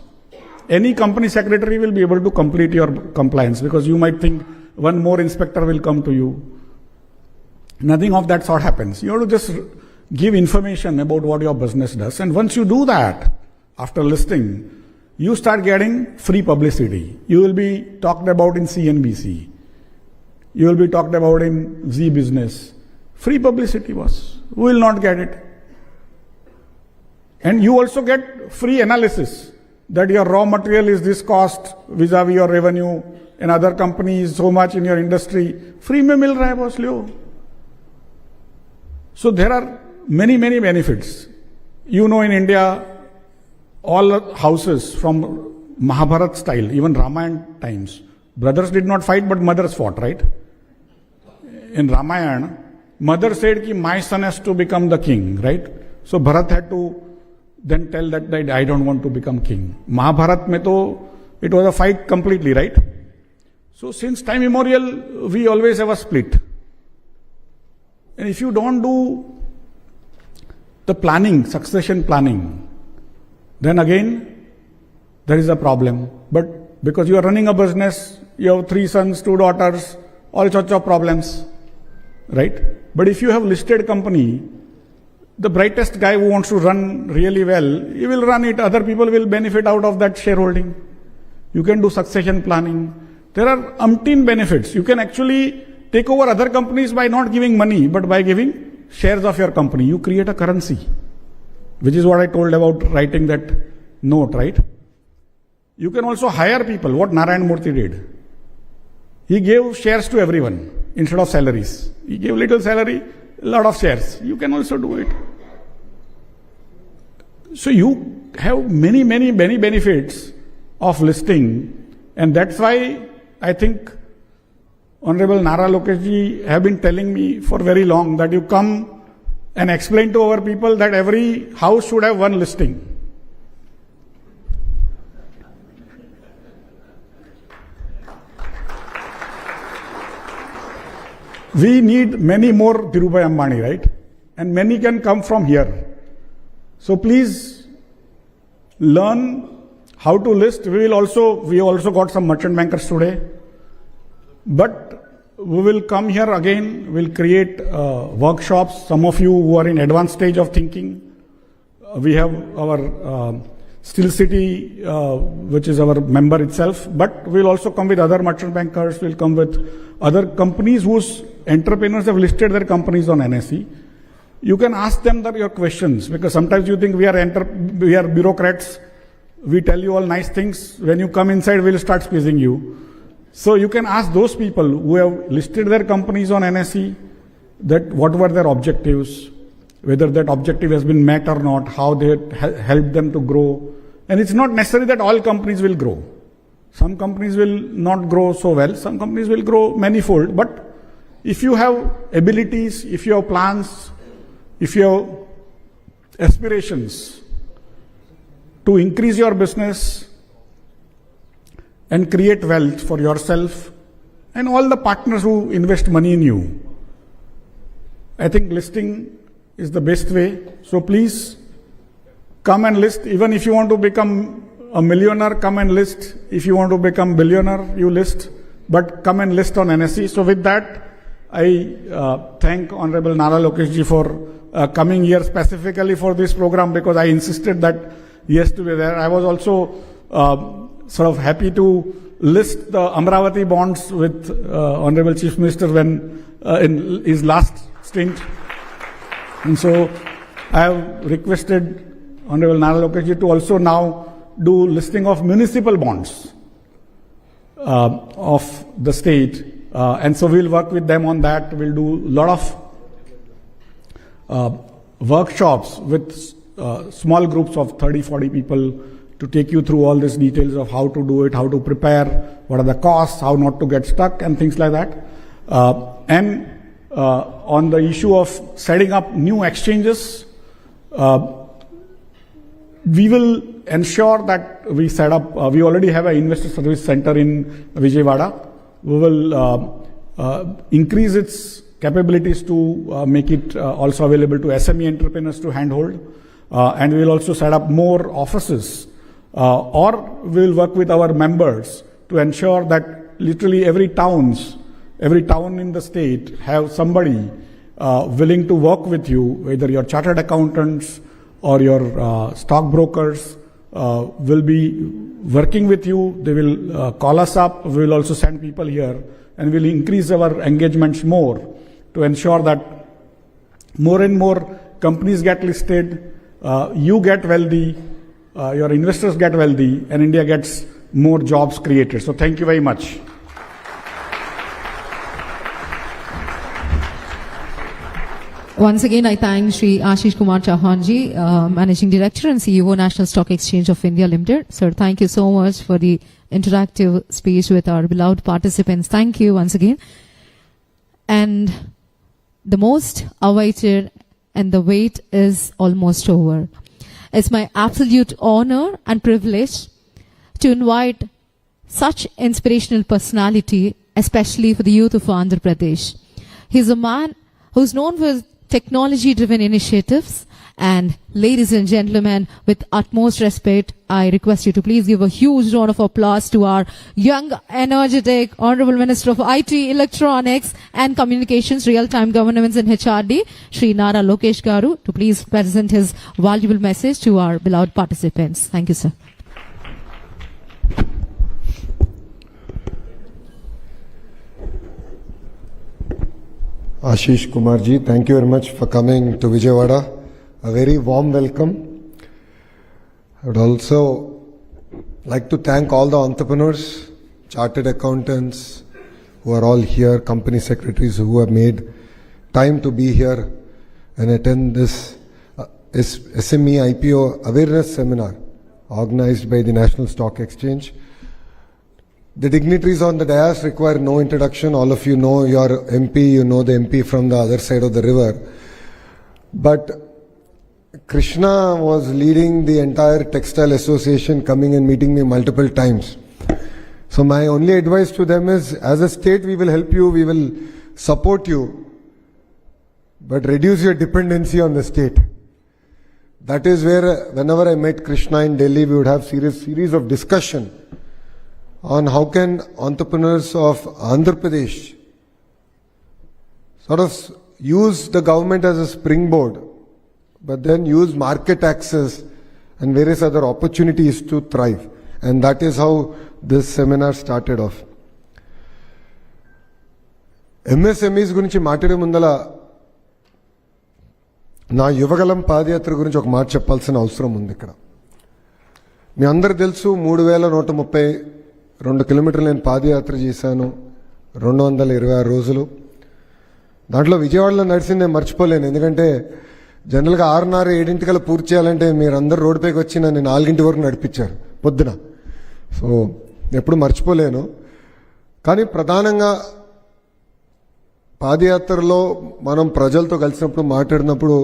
Any company secretary will be able to complete your compliance, because you might think one more inspector will come to you. Nothing of that sort happens. You have to just give information about what your business does. And once you do that, after listing, you start getting free publicity. You will be talked about in CNBC. You will be talked about in Z Business. Free publicity, boss. Who will not get it? And you also get free analysis that your raw material is this cost vis-a-vis your revenue, and other companies so much in your industry. Free mein mil raha hai, boss, leo. So there are many, many benefits. You know, in India, all houses from Mahabharat style, even Ramayana times, brothers did not fight, but mothers fought, right? In Ramayana, mother said ki my son has to become the king, right? So Bharat had to then tell that I don't want to become king. Mahabharat mein to, it was a fight completely, right? So since time immemorial, we always have a split. And if you don't do the planning, succession planning, then again, there is a problem. But because you are running a business, you have 3 sons, 2 daughters, all sorts of problems, right? But if you have listed company, the brightest guy who wants to run really well, he will run it. Other people will benefit out of that shareholding. You can do succession planning. There are umpteen benefits. You can actually take over other companies by not giving money, but by giving shares of your company. You create a currency, which is what I told about writing that note, right? You can also hire people, what Narayan Murthy did. He gave shares to everyone instead of salaries. He gave little salary, a lot of shares. You can also do it. So you have many, many, many benefits of listing, and that's why I think Honorable Nara Lokesh ji have been telling me for very long that you come and explain to our people that every house should have one listing. We need many more Dhirubhai Ambani, right? And many can come from here. So please learn how to list. We also got some merchant bankers today. But we will come here again, we'll create workshops. Some of you who are in advanced stage of thinking, we have our Steel City, which is our member itself, but we'll also come with other merchant bankers, we'll come with other companies whose entrepreneurs have listed their companies on NSE. You can ask them your questions, because sometimes you think we are bureaucrats, we tell you all nice things, when you come inside we'll start squeezing you. So you can ask those people who have listed their companies on NSE that what were their objectives, whether that objective has been met or not, how they helped them to grow. And it's not necessary that all companies will grow. Some companies will not grow so well, some companies will grow manifold. But if you have abilities, if you have plans, if you have aspirations to increase your business and create wealth for yourself and all the partners who invest money in you, I think listing is the best way. So please come and list. Even if you want to become a millionaire, come and list. If you want to become billionaire, you list. But come and list on NSE. So with that, I thank Honorable Nara Lokesh ji for coming here specifically for this program, because I insisted that he has to be there. I was also sort of happy to list the Amravati bonds with Honorable Chief Minister when in his last stint. And so I have requested Honorable Nara Lokesh ji to also now do listing of municipal bonds of the state. And so we'll work with them on that. We'll do a lot of workshops with small groups of 30-40 people to take you through all these details of how to do it, how to prepare, what are the costs, how not to get stuck, and things like that. And on the issue of setting up new exchanges, we will ensure that we set up, we already have an investor service center in Vijayawada. We will increase its capabilities to make it also available to SME entrepreneurs to handhold. And we will also set up more offices, or we will work with our members to ensure that literally every town in the state have somebody willing to work with you, whether your chartered accountants or your stockbrokers will be working with you. They will call us up. We will also send people here, and we'll increase our engagements more to ensure that more and more companies get listed, you get wealthy, your investors get wealthy, and India gets more jobs created. So thank you very much. Once again, I thank Shri Ashish Kumar Chauhan ji, Managing Director and CEO, National Stock Exchange of India Limited. Sir, thank you so much for the interactive speech with our beloved participants. Thank you once again. And the most awaited and the wait is almost over. It's my absolute honor and privilege to invite such inspirational personality, especially for the youth of Andhra Pradesh. He's a man who's known for technology-driven initiatives. And ladies and gentlemen, with utmost respect, I request you to please give a huge round of applause to our young, energetic, Honorable Minister of IT, Electronics and Communications, Real-Time Governance and HRD, Shri Nara Lokesh Garu, to please present his valuable message to our beloved participants. Thank you, sir. Ashish Kumar ji, thank you very much for coming to Vijayawada. A very warm welcome. I would also like to thank all the entrepreneurs, chartered accountants who are all here, company secretaries who have made time to be here and attend this SME IPO awareness seminar organized by the National Stock Exchange. The dignitaries on the dais require no introduction. All of you know your MP, you know the MP from the other side of the river. But Krishna was leading the entire textile association, coming and meeting me multiple times. So my only advice to them is, as a state we will help you, we will support you, but reduce your dependency on the state. that is where whenever I met Krishna in Delhi, we would have series of discussion on how can entrepreneurs of Andhra Pradesh sort of use the government as a springboard, but then use market access and various other opportunities to thrive. And that is how this seminar started off. MSMEs గురించి మాట్లాడే ముందల నా యువగలం పాదయాత్ర గురించి ఒక మాట చెప్పాల్సిన అవసరం ఉంది ఇక్కడ. మీ అందరు తెలుసు 3132 కిలోమీటర్లు నేను పాదయాత్ర చేశాను, 226 రోజులు. దాంట్లో విజయవాడలో నడిచింది నేను మర్చిపోలేను. ఎందుకంటే జనరల్గా 6:30 7 పూర్తి చేయాలంటే మీరందరూ రోడ్డుపైకి వచ్చి నన్ను 4 వరకు నడిపించారు పొద్దున. సో ఎప్పుడు మర్చిపోలేను. కానీ ప్రధానంగా పాదయాత్రలో మనం ప్రజలతో కలిసినప్పుడు మాట్లాడినప్పుడు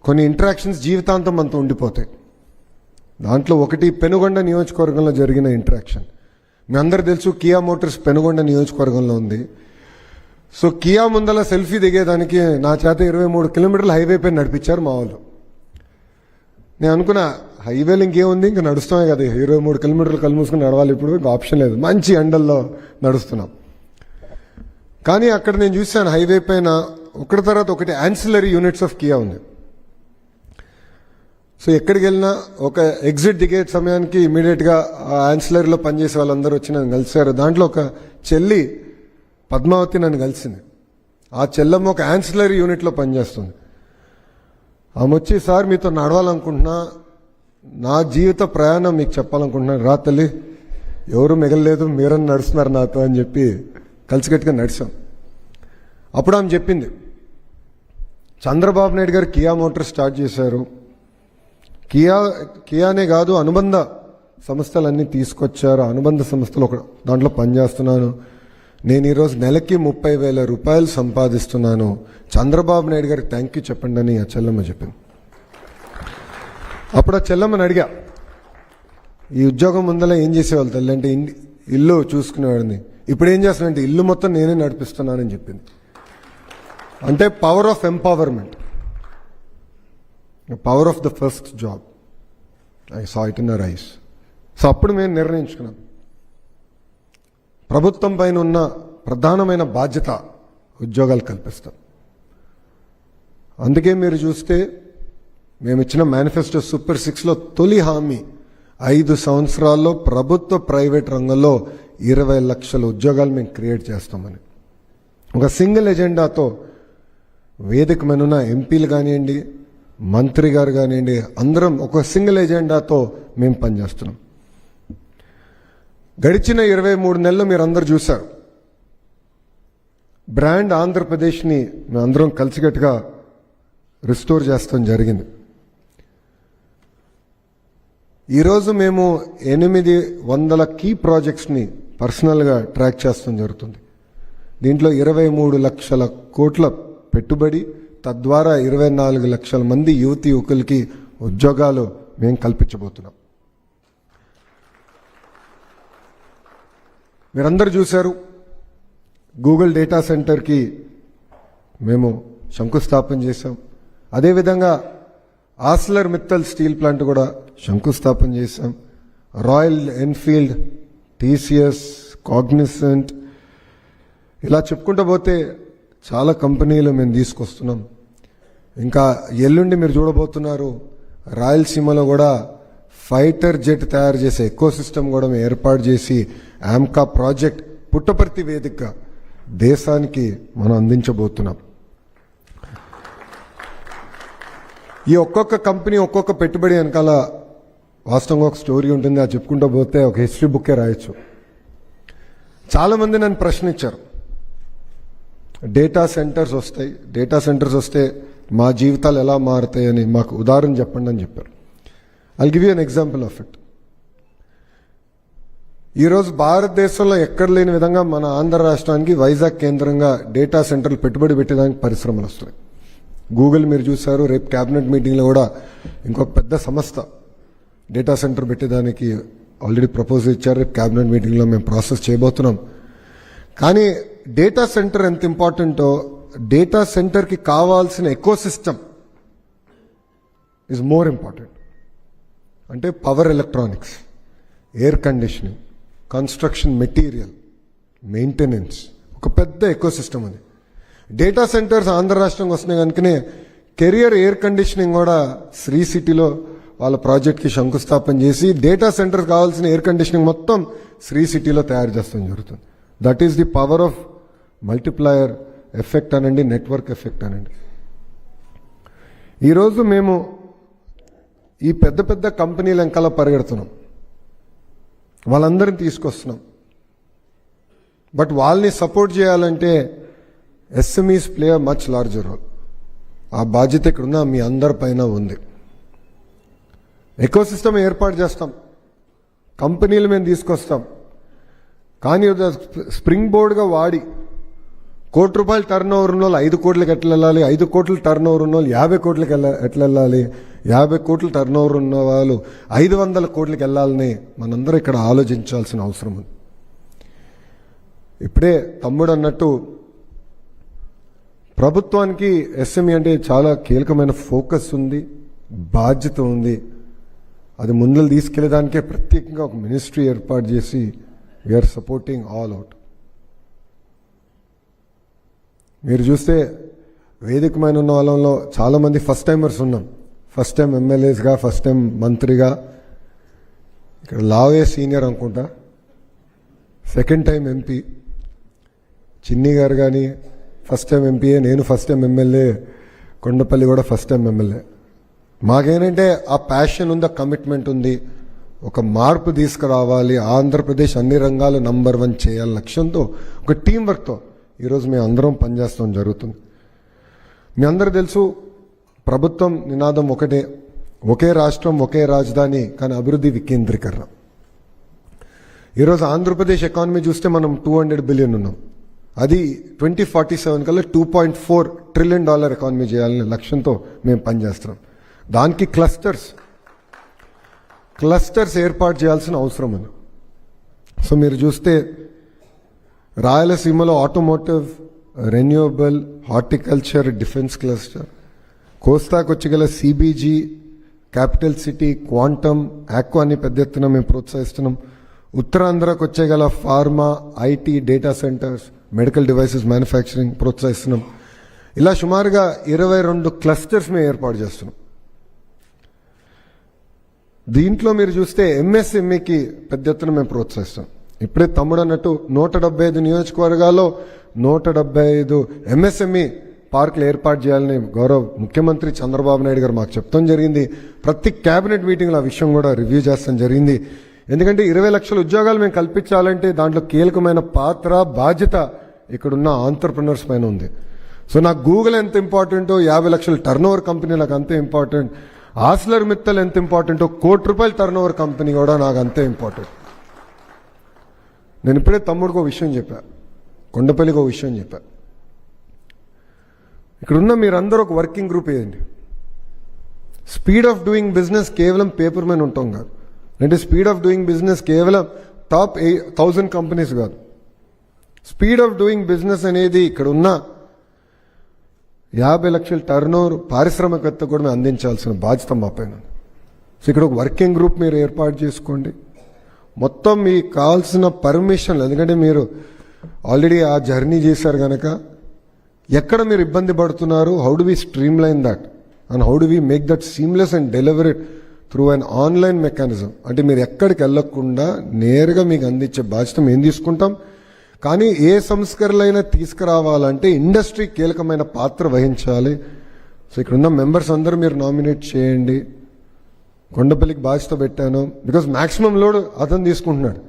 కొన్ని ఇంటరాక్షన్స్ జీవితాంతం మనతో ఉండిపోతాయి. దాంట్లో ఒకటి పెనుగొండ నియోజకవర్గంలో జరిగిన ఇంటరాక్షన్. మీ అందరూ తెలుసు కియా మోటార్స్ పెనుగొండ నియోజకవర్గంలో ఉంది. సో కియా ముందల సెల్ఫీ దిగేదానికి నా చేత 23 కిలోమీటర్లు హైవే పైన నడిపించారు మా వాళ్ళు. నేను అనుకున్నా హైవేలు ఇంకేముంది, ఇంకా నడుస్తామే కదా, 23 కిలోమీటర్లు కళ్ళు మూసుకుని నడవాలి, ఇప్పుడు ఇంకా ఆప్షన్ లేదు, మంచి ఎండల్లో నడుస్తున్నాం. కానీ అక్కడ నేను చూశాను హైవే పైన ఒకటి తర్వాత ఒకటి యాన్సిలరీ యూనిట్స్ ఆఫ్ కియా ఉంది. సో ఎక్కడికి వెళ్ళినా ఒక ఎగ్జిట్ దిగే సమయానికి ఇమీడియట్గా ఆ యాన్సిలరీలో పనిచేసే వాళ్ళందరూ వచ్చి నన్ను కలిశారు. దాంట్లో ఒక చెల్లి పద్మావతి నన్ను కలిసింది. ఆ చెల్లమ్మ ఒక యాన్సిలరీ యూనిట్లో పనిచేస్తుంది. ఆమె వచ్చి, సార్ మీతో నడవాలనుకుంటున్నా, నా జీవిత ప్రయాణం మీకు చెప్పాలనుకుంటున్నాను, రా తల్లి, ఎవరు మిగలలేదు, మీరని నడుస్తున్నారు నాతో అని చెప్పి కలిసికట్టుగా నడిచాం. అప్పుడు ఆమె చెప్పింది, చంద్రబాబు నాయుడు గారు కియా మోటార్ స్టార్ట్ చేశారు, కియానే కాదు అనుబంధ సంస్థలన్నీ తీసుకొచ్చారు, అనుబంధ సంస్థలు ఒక దాంట్లో పనిచేస్తున్నాను, నేను ఈరోజు నెలకి 30,000 రూపాయలు సంపాదిస్తున్నాను, చంద్రబాబు నాయుడు గారికి థ్యాంక్ యూ చెప్పండి అని ఆ చెల్లమ్మ చెప్పింది. అప్పుడు ఆ చెల్లమ్మని అడిగా, ఈ ఉద్యోగం ముందర ఏం చేసేవాళ్ళు తల్లి అంటే ఇల్లు చూసుకునేవాడిని, ఇప్పుడు ఏం చేస్తానంటే ఇల్లు మొత్తం నేనే నడిపిస్తున్నానని చెప్పింది. అంటే power of empowerment, power of the first job, I saw it in our eyes. So అప్పుడు మేము నిర్ణయించుకున్నాం, ప్రభుత్వం పైన ఉన్న ప్రధానమైన బాధ్యత ఉద్యోగాలు కల్పిస్తాం. అందుకే మీరు చూస్తే మేము ఇచ్చిన మేనిఫెస్టో సూపర్ 6లో తొలి హామీ 5 సంవత్సరాల్లో ప్రభుత్వ ప్రైవేట్ రంగంలో 20 లక్షల ఉద్యోగాలు మేము క్రియేట్ చేస్తామని ఒక సింగిల్ ఎజెండాతో వేదిక మీద ఎంపీలు కానివ్వండి, మంత్రి గారు కానివ్వండి, అందరం ఒక సింగిల్ ఎజెండాతో మేము పనిచేస్తున్నాం. గడిచిన 23 నెలలు మీరు అందరు చూశారు, బ్రాండ్ ఆంధ్రప్రదేశ్ని మేము అందరం కలిసికట్టుగా రిస్టోర్ చేస్తాం జరిగింది. ఈరోజు మేము 800 కీ ప్రాజెక్ట్స్ని పర్సనల్గా ట్రాక్ చేస్తాం జరుగుతుంది. దీంట్లో 23 లక్షల కోట్ల పెట్టుబడి, తద్వారా 24 లక్షల మంది యువతి యువకులకి ఉద్యోగాలు మేము కల్పించబోతున్నాం. మీరందరూ చూశారు, గూగుల్ డేటా సెంటర్కి మేము శంకుస్థాపన చేశాం. అదేవిధంగా ఆస్లర్ మిత్తల్ స్టీల్ ప్లాంట్ కూడా శంకుస్థాపన చేశాం. రాయల్ ఎన్ఫీల్డ్, టీసీఎస్, కాగ్నిసెంట్, ఇలా చెప్పుకుంటూ పోతే చాలా కంపెనీలు మేము తీసుకొస్తున్నాం. ఇంకా ఎల్లుండి మీరు చూడబోతున్నారు, రాయలసీమలో కూడా ఫైటర్ జెట్ తయారు చేసే ఎకో సిస్టమ్ కూడా మేము ఏర్పాటు చేసి ఆమ్కా ప్రాజెక్ట్ పుట్టపర్తి వేదిక దేశానికి మనం అందించబోతున్నాం. ఈ ఒక్కొక్క కంపెనీ ఒక్కొక్క పెట్టుబడి వెనకాల వాస్తవంగా ఒక స్టోరీ ఉంటుంది, అది చెప్పుకుంటూ పోతే ఒక హిస్టరీ బుక్కే రాయొచ్చు. చాలామంది నన్ను ప్రశ్నించారు, డేటా సెంటర్స్ వస్తే మా జీవితాలు ఎలా మారుతాయని మాకు ఉదాహరణ చెప్పండి అని చెప్పారు. I'll give you an example of it. ఈరోజు భారతదేశంలో ఎక్కడ లేని విధంగా మన ఆంధ్ర రాష్ట్రానికి వైజాగ్ కేంద్రంగా డేటా సెంటర్లు పెట్టుబడి పెట్టేదానికి పరిశ్రమలు వస్తున్నాయి. గూగుల్ మీరు చూశారు, రేపు క్యాబినెట్ మీటింగ్లో కూడా ఇంకొక పెద్ద సంస్థ డేటా సెంటర్ పెట్టేదానికి ఆల్రెడీ ప్రపోజల్ ఇచ్చారు. రేపు క్యాబినెట్ మీటింగ్లో మేము ప్రాసెస్ చేయబోతున్నాం. కానీ డేటా సెంటర్ ఎంత ఇంపార్టెంటో, డేటా సెంటర్కి కావాల్సిన eco system is more important. అంటే power electronics, air conditioning, construction material, maintenance, ఒక పెద్ద ఎకోసిస్టమ్ అది. డేటా సెంటర్స్ ఆంధ్ర రాష్ట్రంకి వస్తున్నాయి కనుకనే కెరియర్ ఎయిర్ కండిషనింగ్ కూడా శ్రీ సిటీలో వాళ్ళ ప్రాజెక్ట్కి శంకుస్థాపన చేసి డేటా సెంటర్ కావాల్సిన ఎయిర్ కండిషనింగ్ మొత్తం శ్రీ సిటీలో తయారు చేస్తాం జరుగుతుంది. That is the power of multiplier effect అనండి, నెట్వర్క్ ఎఫెక్ట్ అనండి. ఈరోజు మేము ఈ పెద్ద పెద్ద కంపెనీల వెనకాల పరిగెడుతున్నాం, వాళ్ళందరినీ తీసుకొస్తున్నాం. బట్ వాళ్ళని సపోర్ట్ చేయాలంటే SMEs play a much larger role. ఆ బాధ్యత ఇక్కడున్న మీ అందరి పైన ఉంది. ఎకోసిస్టమ్ ఏర్పాటు చేస్తాం, కంపెనీలు మేము తీసుకొస్తాం. కానీ స్ప్రింగ్ బోర్డ్గా వాడి ₹1 టర్న్ ఓవర్ ఉన్న వాళ్ళు 5 కోట్లకి ఎట్లా వెళ్ళాలి, 5 కోట్ల టర్న్ ఓవర్ ఉన్న వాళ్ళు 50 కోట్లకి ఎట్లా వెళ్ళాలి, 50 కోట్ల టర్న్ ఓవర్ ఉన్న వాళ్ళు 500 కోట్లకి వెళ్ళాలని మనందరం ఇక్కడ ఆలోచించాల్సిన అవసరం ఉంది. ఇప్పుడే తమ్ముడు అన్నట్టు ప్రభుత్వానికి ఎస్ఎంఈ అంటే చాలా కీలకమైన ఫోకస్ ఉంది, బాధ్యత ఉంది. అది ముందుకు తీసుకెళ్లేదానికే ప్రత్యేకంగా ఒక మినిస్ట్రీ ఏర్పాటు చేసి వీఆర్ సపోర్టింగ్ ఆల్ అవుట్. మీరు చూస్తే వేదికమైన ఉన్న వాళ్ళలో చాలామంది ఫస్ట్ టైమర్స్ ఉన్నాం. ఫస్ట్ టైం ఎమ్మెల్యేస్గా, ఫస్ట్ టైం మంత్రిగా. ఇక్కడ లావే సీనియర్ అనుకుంటా, సెకండ్ టైం ఎంపీ. చిన్ని గారు కానీ ఫస్ట్ టైం ఎంపీఏ, నేను ఫస్ట్ టైం ఎమ్మెల్యే, కొండపల్లి కూడా ఫస్ట్ టైం ఎమ్మెల్యే. మాకేంటంటే ఆ ప్యాషన్ ఉంది, ఆ కమిట్మెంట్ ఉంది. ఒక మార్పు తీసుకురావాలి, ఆంధ్రప్రదేశ్ అన్ని రంగాలు నంబర్ 1 చేయాలి లక్ష్యంతో, ఒక టీం వర్క్తో ఈరోజు మేము అందరం పనిచేస్తాం జరుగుతుంది. మీ అందరూ తెలుసు, ప్రభుత్వం నినాదం ఒకటే, ఒకే రాష్ట్రం ఒకే రాజధాని, కానీ అభివృద్ధి వికేంద్రీకరణ. ఈరోజు ఆంధ్రప్రదేశ్ ఎకానమీ చూస్తే మనం $200 బిలియన్ ఉన్నాం. అది 2047 కల్లా $2.4 ట్రిలియన్ ఎకానమీ చేయాలనే లక్ష్యంతో మేము పనిచేస్తున్నాం. దానికి క్లస్టర్స్ ఏర్పాటు చేయాల్సిన అవసరం ఉంది. సో మీరు చూస్తే రాయలసీమలో automotive, renewable, horticulture, defence cluster, కోస్తాకు వచ్చగల సిబిజీ, క్యాపిటల్ సిటీ, క్వాంటమ్, ఆక్వాని పెద్ద ఎత్తున మేము ప్రోత్సహిస్తున్నాం. ఉత్తరాంధ్రకు వచ్చేగల pharma, IT, data centres, medical devices manufacturing ప్రోత్సహిస్తున్నాం. ఇలా సుమారుగా 22 క్లస్టర్స్ మేము ఏర్పాటు చేస్తున్నాం. దీంట్లో మీరు చూస్తే ఎంఎస్ఎంఈకి పెద్ద ఎత్తున మేము ప్రోత్సహిస్తాం. ఇప్పుడే తమ్ముడు అన్నట్టు 175 నియోజకవర్గాల్లో 175 ఎంఎస్ఎంఈ పార్కులు ఏర్పాటు చేయాలని గౌరవ ముఖ్యమంత్రి చంద్రబాబు నాయుడు గారు మాకు చెప్తాం జరిగింది. ప్రతి కేబినెట్ మీటింగ్లో ఆ విషయం కూడా రివ్యూ చేస్తాం జరిగింది. ఎందుకంటే 20 లక్షల ఉద్యోగాలు మేము కల్పించాలంటే దాంట్లో కీలకమైన పాత్ర, బాధ్యత ఇక్కడున్న ఆంటర్ప్రినర్స్ పైన ఉంది. సో నాకు గూగుల్ ఎంత ఇంపార్టెంటో, 50 లక్షల టర్న్ ఓవర్ కంపెనీ నాకు అంతే ఇంపార్టెంట్. ఆస్లర్ మిత్తల్ ఎంత ఇంపార్టెంటో, ₹1 టర్న్ ఓవర్ కంపెనీ కూడా నాకు అంతే ఇంపార్టెంట్. నేను ఇప్పుడే తమ్ముడికి ఒక విషయం చెప్పా, కొండపల్లికి ఒక విషయం చెప్పా. ఇక్కడున్న మీరందరూ ఒక వర్కింగ్ గ్రూప్ వేయండి. స్పీడ్ ఆఫ్ డూయింగ్ బిజినెస్ కేవలం పేపర్ మీద ఉంటాం కాదు, అంటే స్పీడ్ ఆఫ్ డూయింగ్ బిజినెస్ కేవలం టాప్ 1000 కంపెనీస్ కాదు. స్పీడ్ ఆఫ్ డూయింగ్ బిజినెస్ అనేది ఇక్కడ ఉన్న 50 లక్షల టర్న్ ఓవర్ పారిశ్రామికవేత్త కూడా మేము అందించాల్సిన బాధ్యత మా పైన. సో ఇక్కడ ఒక వర్కింగ్ గ్రూప్ మీరు ఏర్పాటు చేసుకోండి. మొత్తం మీకు కావాల్సిన పర్మిషన్లు, ఎందుకంటే మీరు ఆల్రెడీ ఆ జర్నీ చేశారు కనుక ఎక్కడ మీరు ఇబ్బంది పడుతున్నారు, how do we streamline that and how do we make that seamless and deliver it through an online mechanism. అంటే మీరు ఎక్కడికి వెళ్లకుండా నేరుగా మీకు అందించే బాధ్యత మేము తీసుకుంటాం. కానీ ఏ సంస్కరణలైనా తీసుకురావాలంటే ఇండస్ట్రీ కీలకమైన పాత్ర వహించాలి. సో ఇక్కడున్న మెంబర్స్ అందరూ మీరు నామినేట్ చేయండి. కొండపల్లికి బాధ్యత పెట్టాను, బికాజ్ మ్యాక్సిమం లోడ్ అతను తీసుకుంటున్నాడు.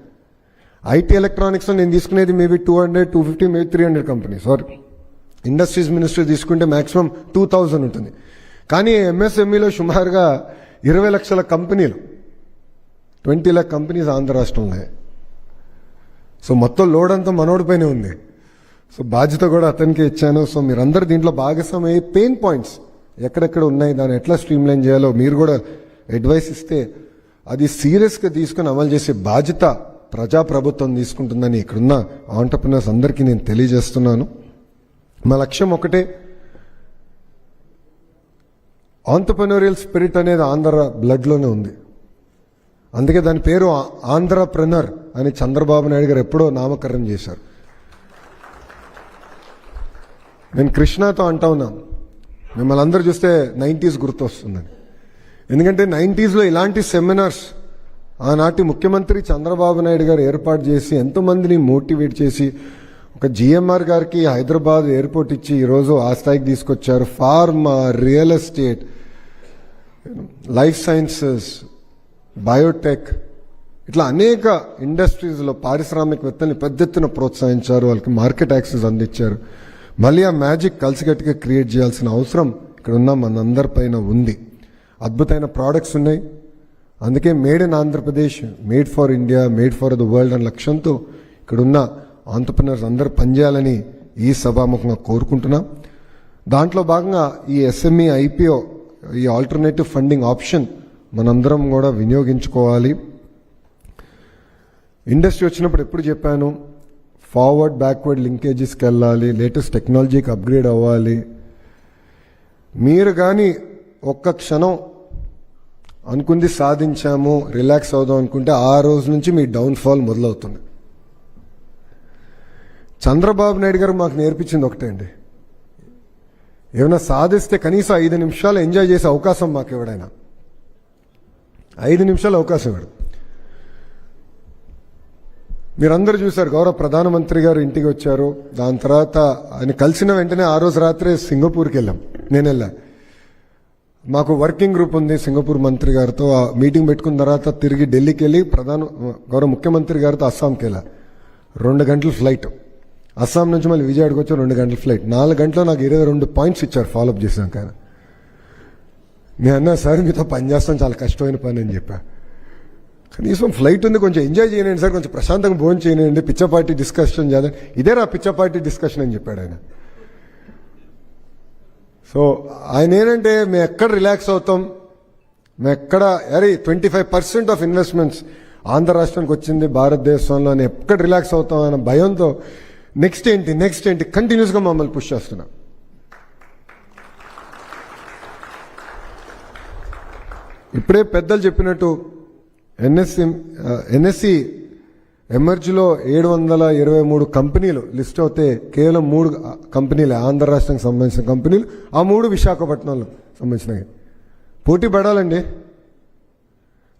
ఐటీ ఎలక్ట్రానిక్స్లో నేను తీసుకునేది maybe 200, 250, maybe 300 companies. Or industries ministry తీసుకుంటే మ్యాక్సిమం 2000 ఉంటుంది. కానీ ఎంఎస్ఎంఈలో సుమారుగా 20 లక్షల కంపెనీలు, 20 lakh కంపెనీస్ ఆంధ్ర రాష్ట్రంలో. సో మొత్తం లోడ్ అంతా మనోడిపైనే ఉంది. సో బాధ్యత కూడా అతనికే ఇచ్చాను. సో మీరందరూ దీంట్లో భాగస్వామి పెయిన్ పాయింట్స్ ఎక్కడెక్కడ ఉన్నాయి, దాన్ని ఎట్లా స్ట్రీమ్లైన్ చేయాలో మీరు కూడా అడ్వైస్ ఇస్తే అది సీరియస్గా తీసుకుని అమలు చేసే బాధ్యత ప్రజాప్రభుత్వం తీసుకుంటుందని ఇక్కడున్న ఆంటర్ప్రినర్స్ అందరికీ నేను తెలియజేస్తున్నాను. మా లక్ష్యం ఒకటే, ఆంటర్‌ప్రెన్యూరియల్ స్పిరిట్ అనేది ఆంధ్ర బ్లడ్లోనే ఉంది. అందుకే దాని పేరు ఆంధ్రప్రెనర్ అని చంద్రబాబు నాయుడు గారు ఎప్పుడో నామకరణం చేశారు. నేను కృష్ణతో అంటా ఉన్నాను, మిమ్మల్ని అందరూ చూస్తే 90s గుర్తొస్తుందని. ఎందుకంటే 90sలో ఇలాంటి సెమినార్స్ ఆనాటి ముఖ్యమంత్రి చంద్రబాబు నాయుడు గారు ఏర్పాటు చేసి ఎంతోమందిని మోటివేట్ చేసి ఒక జిఎంఆర్ గారికి హైదరాబాద్ ఎయిర్పోర్ట్ ఇచ్చి ఈరోజు ఆ స్థాయికి తీసుకొచ్చారు. Pharma, real estate, life sciences, Biotech, ఇట్లా అనేక ఇండస్ట్రీస్లో పారిశ్రామికవేత్తల్ని పెద్ద ఎత్తున ప్రోత్సహించారు, వాళ్ళకి మార్కెట్ యాక్సెస్ అందించారు. మళ్ళీ ఆ మ్యాజిక్ కలిసికట్టుగా క్రియేట్ చేయాల్సిన అవసరం ఇక్కడ ఉన్న మనందరిపైన ఉంది. అద్భుతమైన ప్రోడక్ట్స్ ఉన్నాయి. అందుకే made in Andhra Pradesh, made for India, made for the world అనే లక్ష్యంతో ఇక్కడున్న ఆంటర్‌ప్రెన్యూర్స్ అందరూ పనిచేయాలని ఈ సభాముఖంగా కోరుకుంటున్నాం. దాంట్లో భాగంగా ఈ ఎస్ఎంఈ ఐపీఓ, ఈ ఆల్టర్నేటివ్ ఫండింగ్ ఆప్షన్ మనందరం కూడా వినియోగించుకోవాలి. ఇండస్ట్రీ వచ్చినప్పుడు ఎప్పుడు చెప్పాను, ఫార్వర్డ్ బ్యాక్వర్డ్ లింకేజెస్కి వెళ్ళాలి, లేటెస్ట్ టెక్నాలజీకి అప్గ్రేడ్ అవ్వాలి. మీరు కానీ ఒక్క క్షణం అనుకుంది సాధించాము, రిలాక్స్ అవుదాం అనుకుంటే ఆ రోజు నుంచి మీ డౌన్ఫాల్ మొదలవుతుంది. చంద్రబాబు నాయుడు గారు మాకు నేర్పించింది ఒకటే అండి, ఏమైనా సాధిస్తే కనీసం 5 నిమిషాలు ఎంజాయ్ చేసే అవకాశం మాకు ఎవడైనా 5 నిమిషాలు అవకాశం ఇవ్వడు. మీరందరూ చూశారు, గౌరవ ప్రధానమంత్రి గారు ఇంటికి వచ్చారు. దాని తర్వాత ఆయన కలిసిన వెంటనే ఆ రోజు రాత్రే సింగపూర్కి వెళ్ళాం. నేను వెళ్ళా, మాకు వర్కింగ్ గ్రూప్ ఉంది సింగపూర్ మంత్రి గారితో. ఆ మీటింగ్ పెట్టుకున్న తర్వాత తిరిగి ఢిల్లీకి వెళ్ళి గౌరవ ముఖ్యమంత్రి గారితో అస్సాంకి వెళ్ళా. 2 గంటల ఫ్లైట్. అస్సాం నుంచి మళ్ళీ విజయవాడకి వచ్చి 2 గంటల ఫ్లైట్. 4 గంటల్లో నాకు 22 పాయింట్స్ ఇచ్చారు ఫాలోఅప్ చేశాక. నేను అన్నా, సార్ మీతో పని చేస్తాను, చాలా కష్టమైన పని అని చెప్పా. కనీసం ఫ్లైట్ ఉంది, కొంచెం ఎంజాయ్ చేయనండి సార్, కొంచెం ప్రశాంతంగా భోజనం చేయనండి, పిచ్చపార్టీ డిస్కషన్ చేద్దాం. ఇదేరా పిచ్చపార్టీ డిస్కషన్ అని చెప్పాడు ఆయన. సో ఆయన ఏంటంటే, మేము ఎక్కడ రిలాక్స్ అవుతాం, మేము ఎక్కడ 25% ఆఫ్ ఇన్వెస్ట్మెంట్స్ ఆంధ్ర రాష్ట్రానికి వచ్చింది భారతదేశంలో, ఎక్కడ రిలాక్స్ అవుతాం అన్న భయంతో నెక్స్ట్ ఏంటి కంటిన్యూస్గా మమ్మల్ని పుష్ చేస్తున్నాం. ఇప్పుడే పెద్దలు చెప్పినట్టు ఎన్ఎస్సి ఎమర్జ్లో 723 కంపెనీలు లిస్ట్ అవుతే కేవలం 3 కంపెనీలే ఆంధ్ర రాష్ట్రానికి సంబంధించిన కంపెనీలు. ఆ 3 విశాఖపట్నంలో సంబంధించినవి. పోటీ పడాలండి.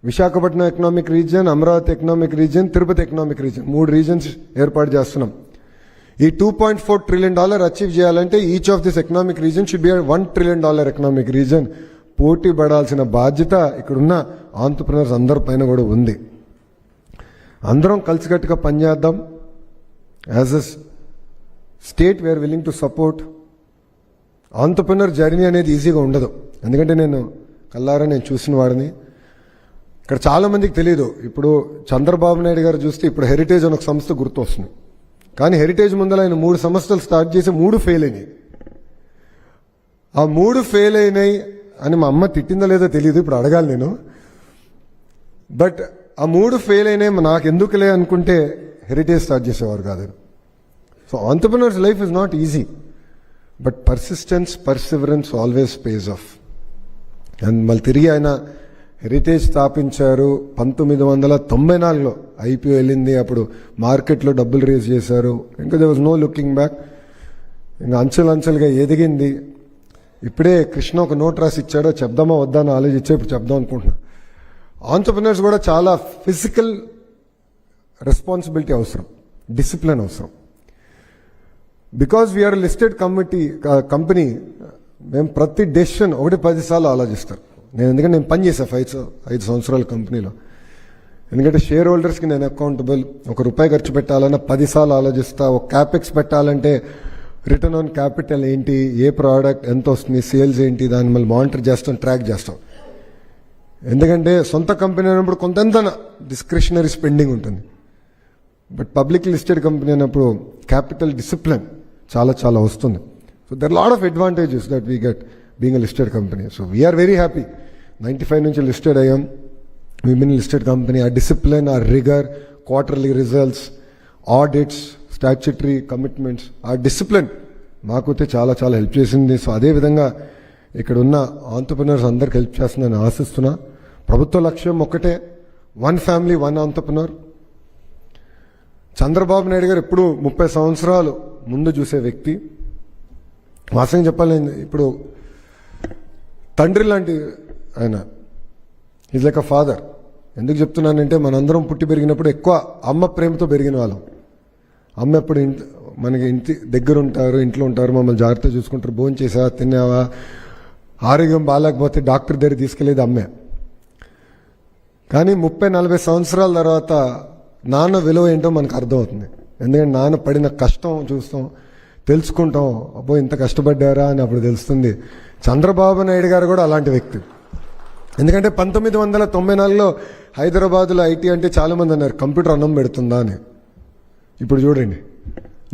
Visakhapatnam economic region, Amaravati economic region, Tirupati economic region, 3 regions ఏర్పాటు చేస్తున్నాం. ఈ $2.4 trillion అచీవ్ చేయాలంటే each of this economic region should be $1 trillion economic region. పోటీ పడాల్సిన బాధ్యత ఇక్కడున్న ఆంటర్‌ప్రెన్యూర్స్ అందరిపైన కూడా ఉంది. అందరం కలిసికట్టుగా పనిచేద్దాం. As a state we're willing to support. Entrepreneur journey అనేది ఈజీగా ఉండదు. ఎందుకంటే నేను కల్లారా చూసిన వాడిని. ఇక్కడ చాలామందికి తెలియదు. ఇప్పుడు చంద్రబాబు నాయుడు గారు చూస్తే ఇప్పుడు హెరిటేజ్ అని ఒక సంస్థ గుర్తొస్తుంది. కానీ హెరిటేజ్ ముందర ఆయన 3 సంస్థలు స్టార్ట్ చేసి 3 ఫెయిల్ అయినాయి. ఆ 3 ఫెయిల్ అయినాయి అని మా అమ్మ తిట్టిందో లేదో తెలియదు, ఇప్పుడు అడగాలి నేను. బట్ ఆ 3 ఫెయిల్ అయినాయి నాకు ఎందుకులే అనుకుంటే హెరిటేజ్ స్టార్ట్ చేసేవారు కాదు. So entrepreneurs life is not easy, but persistence, perseverance always pays off. And మళ్ళీ తిరిగి ఆయన హెరిటేజ్ స్థాపించారు. 1994లో ఐపీఓ వెళ్ళింది. అప్పుడు మార్కెట్లో డబ్బులు రేజ్ చేశారు. ఇంకా there was no looking back. ఇంకా అంచెలంచెలుగా ఎదిగింది. ఇప్పుడే కృష్ణ ఒక నోట్ రాసి ఇచ్చాడో, చెప్దామా వద్దా అని ఆలోచించే ఇప్పుడు చెప్దాం అనుకుంటున్నా. ఆంటర్‌ప్రెన్యూర్స్ కూడా చాలా ఫిజికల్ రెస్పాన్సిబిలిటీ అవసరం, డిసిప్లిన్ అవసరం. బికాజ్ వీఆర్ లిస్టెడ్ కంపెనీ, మేము ప్రతి డెసిషన్ 10 సార్లు ఆలోచిస్తారు. ఎందుకంటే నేను పనిచేసాను 5 సంవత్సరాల కంపెనీలో. ఎందుకంటే షేర్ హోల్డర్స్కి నేను అకౌంటబుల్. ₹1 ఖర్చు పెట్టాలన్నా 10 సార్లు ఆలోచిస్తా. ఒక క్యాపెక్స్ పెట్టాలంటే రిటర్న్ ఆన్ క్యాపిటల్ ఏంటి, ఏ ప్రోడక్ట్ ఎంత వస్తుంది, సేల్స్ ఏంటి, దాన్ని మళ్ళీ మానిటర్ చేస్తాం, ట్రాక్ చేస్తాం. ఎందుకంటే సొంత కంపెనీ అయినప్పుడు కొంత డిస్క్రిషనరీ స్పెండింగ్ ఉంటుంది. బట్ పబ్లిక్ లిస్టెడ్ కంపెనీ అయినప్పుడు క్యాపిటల్ డిసిప్లిన్ చాలా వస్తుంది. So there lot of advantages that we get being a listed company. So we are very happy. 95 నుంచి లిస్టెడ్ అయ్యాం. Women listed company. ఆ డిసిప్లిన్, ఆ rigour, quarterly results, audits, statutory commitments, ఆ discipline మాకైతే చాలా హెల్ప్ చేసింది. సో అదేవిధంగా ఇక్కడ ఉన్న ఆంటర్ప్రినర్స్ అందరికి హెల్ప్ చేస్తుందని ఆశిస్తున్నా. ప్రభుత్వ లక్ష్యం ఒక్కటే, 1 ఫ్యామిలీ 1 ఆంటర్ప్రినర్. చంద్రబాబు నాయుడు గారు ఎప్పుడు 30 సంవత్సరాలు ముందు చూసే వ్యక్తి. వాస్తవంగా చెప్పాలి, ఇప్పుడు తండ్రి లాంటి ఆయన, ఈజ్ లైక్ అ ఫాదర్. ఎందుకు చెప్తున్నానంటే మనందరం పుట్టి పెరిగినప్పుడు ఎక్కువ అమ్మ ప్రేమతో పెరిగిన వాళ్ళం. అమ్మ ఎప్పుడు మనకి ఇంటి దగ్గర ఉంటారు, ఇంట్లో ఉంటారు, మమ్మల్ని జాగ్రత్తగా చూసుకుంటారు. భోజనం చేసావా, తిన్నావా, ఆరోగ్యం బాగాలేకపోతే డాక్టర్ దగ్గర తీసుకెళ్ళేది అమ్మే. కానీ 30-40 సంవత్సరాల తర్వాత నాన్న విలువ ఏంటో మనకు అర్థమవుతుంది. ఎందుకంటే నాన్న పడిన కష్టం చూస్తాం, తెలుసుకుంటాం. అబ్బో ఇంత కష్టపడ్డారా అని అప్పుడు తెలుస్తుంది. చంద్రబాబు నాయుడు గారు కూడా అలాంటి వ్యక్తి. ఎందుకంటే 1994లో హైదరాబాద్లో ఐటీ అంటే చాలామంది అన్నారు కంప్యూటర్ అన్నం పెడుతుందా అని. ఇప్పుడు చూడండి,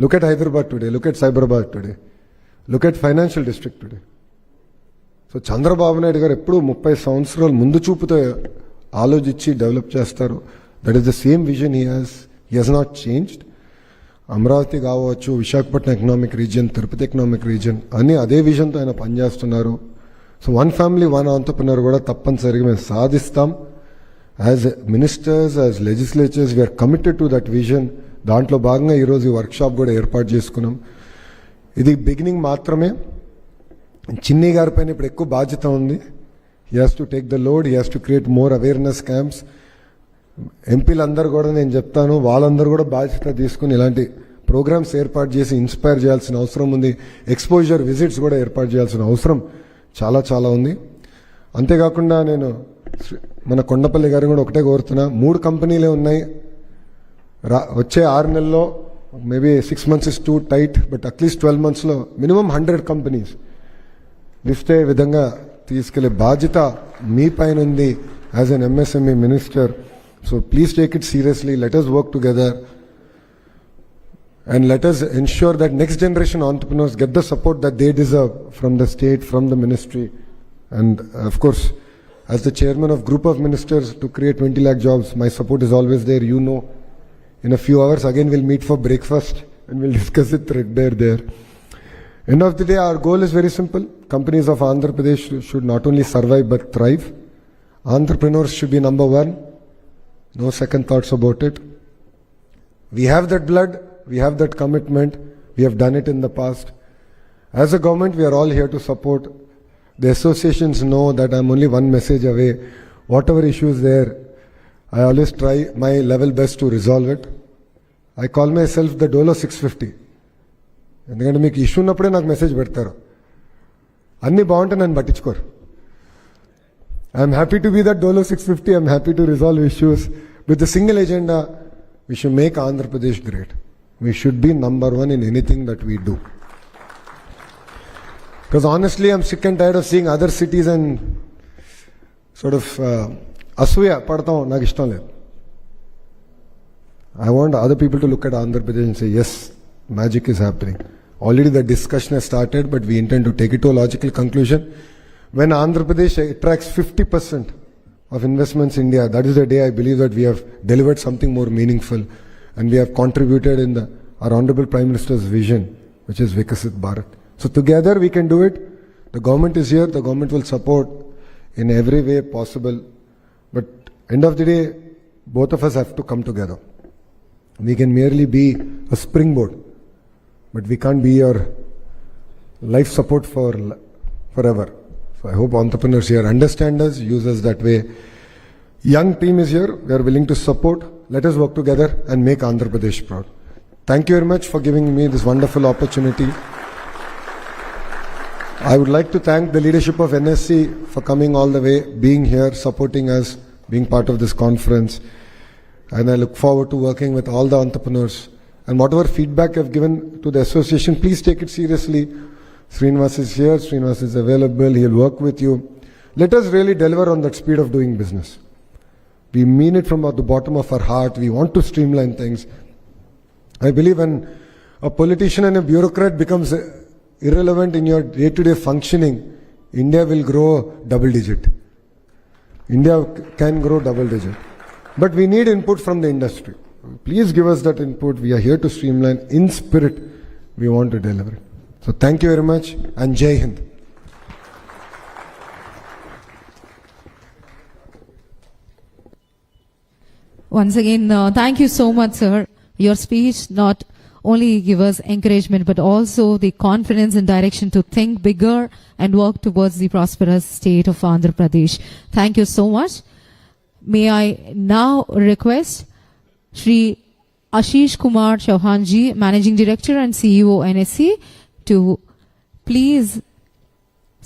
look at Hyderabad today, look at Cyberabad today, look at financial district today. So Chandrababu Naidu garu ఎప్పుడు 30 సంవత్సరాలు ముందు చూపుతో ఆలోచించి డెవలప్ చేస్తారు. That is the same vision he has not changed. Amaravati కావచ్చు, Visakhapatnam economic region, Tirupati economic region అని అదే విజన్తో ఆయన పనిచేస్తున్నారు. సో 1 ఫ్యామిలీ 1 ఆంటర్ప్రినర్ కూడా తప్పనిసరిగా మేము సాధిస్తాం. As ministers, as legislators we are committed to that vision. దాంట్లో భాగంగా ఈరోజు ఈ వర్క్షాప్ కూడా ఏర్పాటు చేసుకున్నాం. ఇది బిగినింగ్ మాత్రమే. చిన్ని గారి పైన ఇప్పుడు ఎక్కువ బాధ్యత ఉంది. He has to take the load, he has to create more awareness camps. ఎంపీలందరూ కూడా నేను చెప్తాను, వాళ్ళందరూ కూడా బాధ్యత తీసుకుని ఇలాంటి ప్రోగ్రామ్స్ ఏర్పాటు చేసి ఇన్స్పైర్ చేయాల్సిన అవసరం ఉంది. ఎక్స్పోజర్ విజిట్స్ కూడా ఏర్పాటు చేయాల్సిన అవసరం చాలా చాలా ఉంది. అంతేకాకుండా నేను మన కొండపల్లి గారిని కూడా ఒకటే కోరుతున్నా, 3 కంపెనీలే ఉన్నాయి. వచ్చే 6 నెలల్లో, maybe 6 months is too tight, but at least 12 monthsలో మినిమం 100 కంపెనీస్ లిస్ట్ అయ్యే విధంగా తీసుకెళ్లే బాధ్యత మీ పైన ఉంది as an MSME minister. So please take it seriously. Let us work together and let us ensure that next generation entrepreneurs get the support that they deserve from the state, from the ministry. And of course, as the chairman of group of ministers to create 20 lakh jobs, my support is always there. You know, in a few hours again we'll meet for breakfast and we'll discuss it threadbare there. End of the day, our goal is very simple. Companies of Andhra Pradesh should not only survive but thrive. Entrepreneurs should be number 1. No second thoughts about it. We have that blood, we have that commitment, we have done it in the past. As a government, we are all here to support. The associations know that I'm only one message away. Whatever issues there, I always try my level best to resolve it. I call myself the Dolo 650. ఎందుకంటే మీకు issue ఉన్నప్పుడే నాకు message పెడతారు. అన్నీ బాగుంటే నన్ను పట్టించుకోరు. I'm happy to be that Dolo 650. I'm happy to resolve issues with the single agenda. We should make Andhra Pradesh great. We should be number 1 in anything that we do. Because honestly, I'm sick and tired of seeing other cities and sort of అసూయ పడతాం నాకు ఇష్టం లేదు. I want other people to look at Andhra Pradesh and say, yes, magic is happening. Already the discussion has started, but we intend to take it to a logical conclusion. When Andhra Pradesh attracts 50% of investments in India, that is the day I believe that we have delivered something more meaningful and we have contributed in our Honorable Prime Minister's vision, which is Vikasit Bharat. So together we can do it. The government is here, the government will support in every way possible. But end of the day, both of us have to come together. We can merely be a springboard, but we can't be your life support forever. So I hope entrepreneurs here understand us, use us that way. Young team is here, we are willing to support. Let us work together and make Andhra Pradesh proud. Thank you very much for giving me this wonderful opportunity. I would like to thank the leadership of NSC for coming all the way, being here, supporting us, being part of this conference. And I look forward to working with all the entrepreneurs. And whatever feedback I've given to the association, please take it seriously. Srinivas is here, Srinivas is available, he'll work with you. Let us really deliver on that speed of doing business. We mean it from the bottom of our heart. We want to streamline things. I believe when a politician and a bureaucrat becomes irrelevant in your day-to-day functioning, India will grow double digit. India can grow double digit. But we need input from the industry. Please give us that input. We are here to streamline. In spirit, we want to deliver it. So thank you very much and Jai Hind. Once again, thank you so much, sir. Your speech not only give us encouragement, but also the confidence and direction to think bigger and work towards the prosperous state of Andhra Pradesh. Thank you so much. May I now request Shri Ashish Kumar Chauhan ji, Managing Director and CEO NSC, to please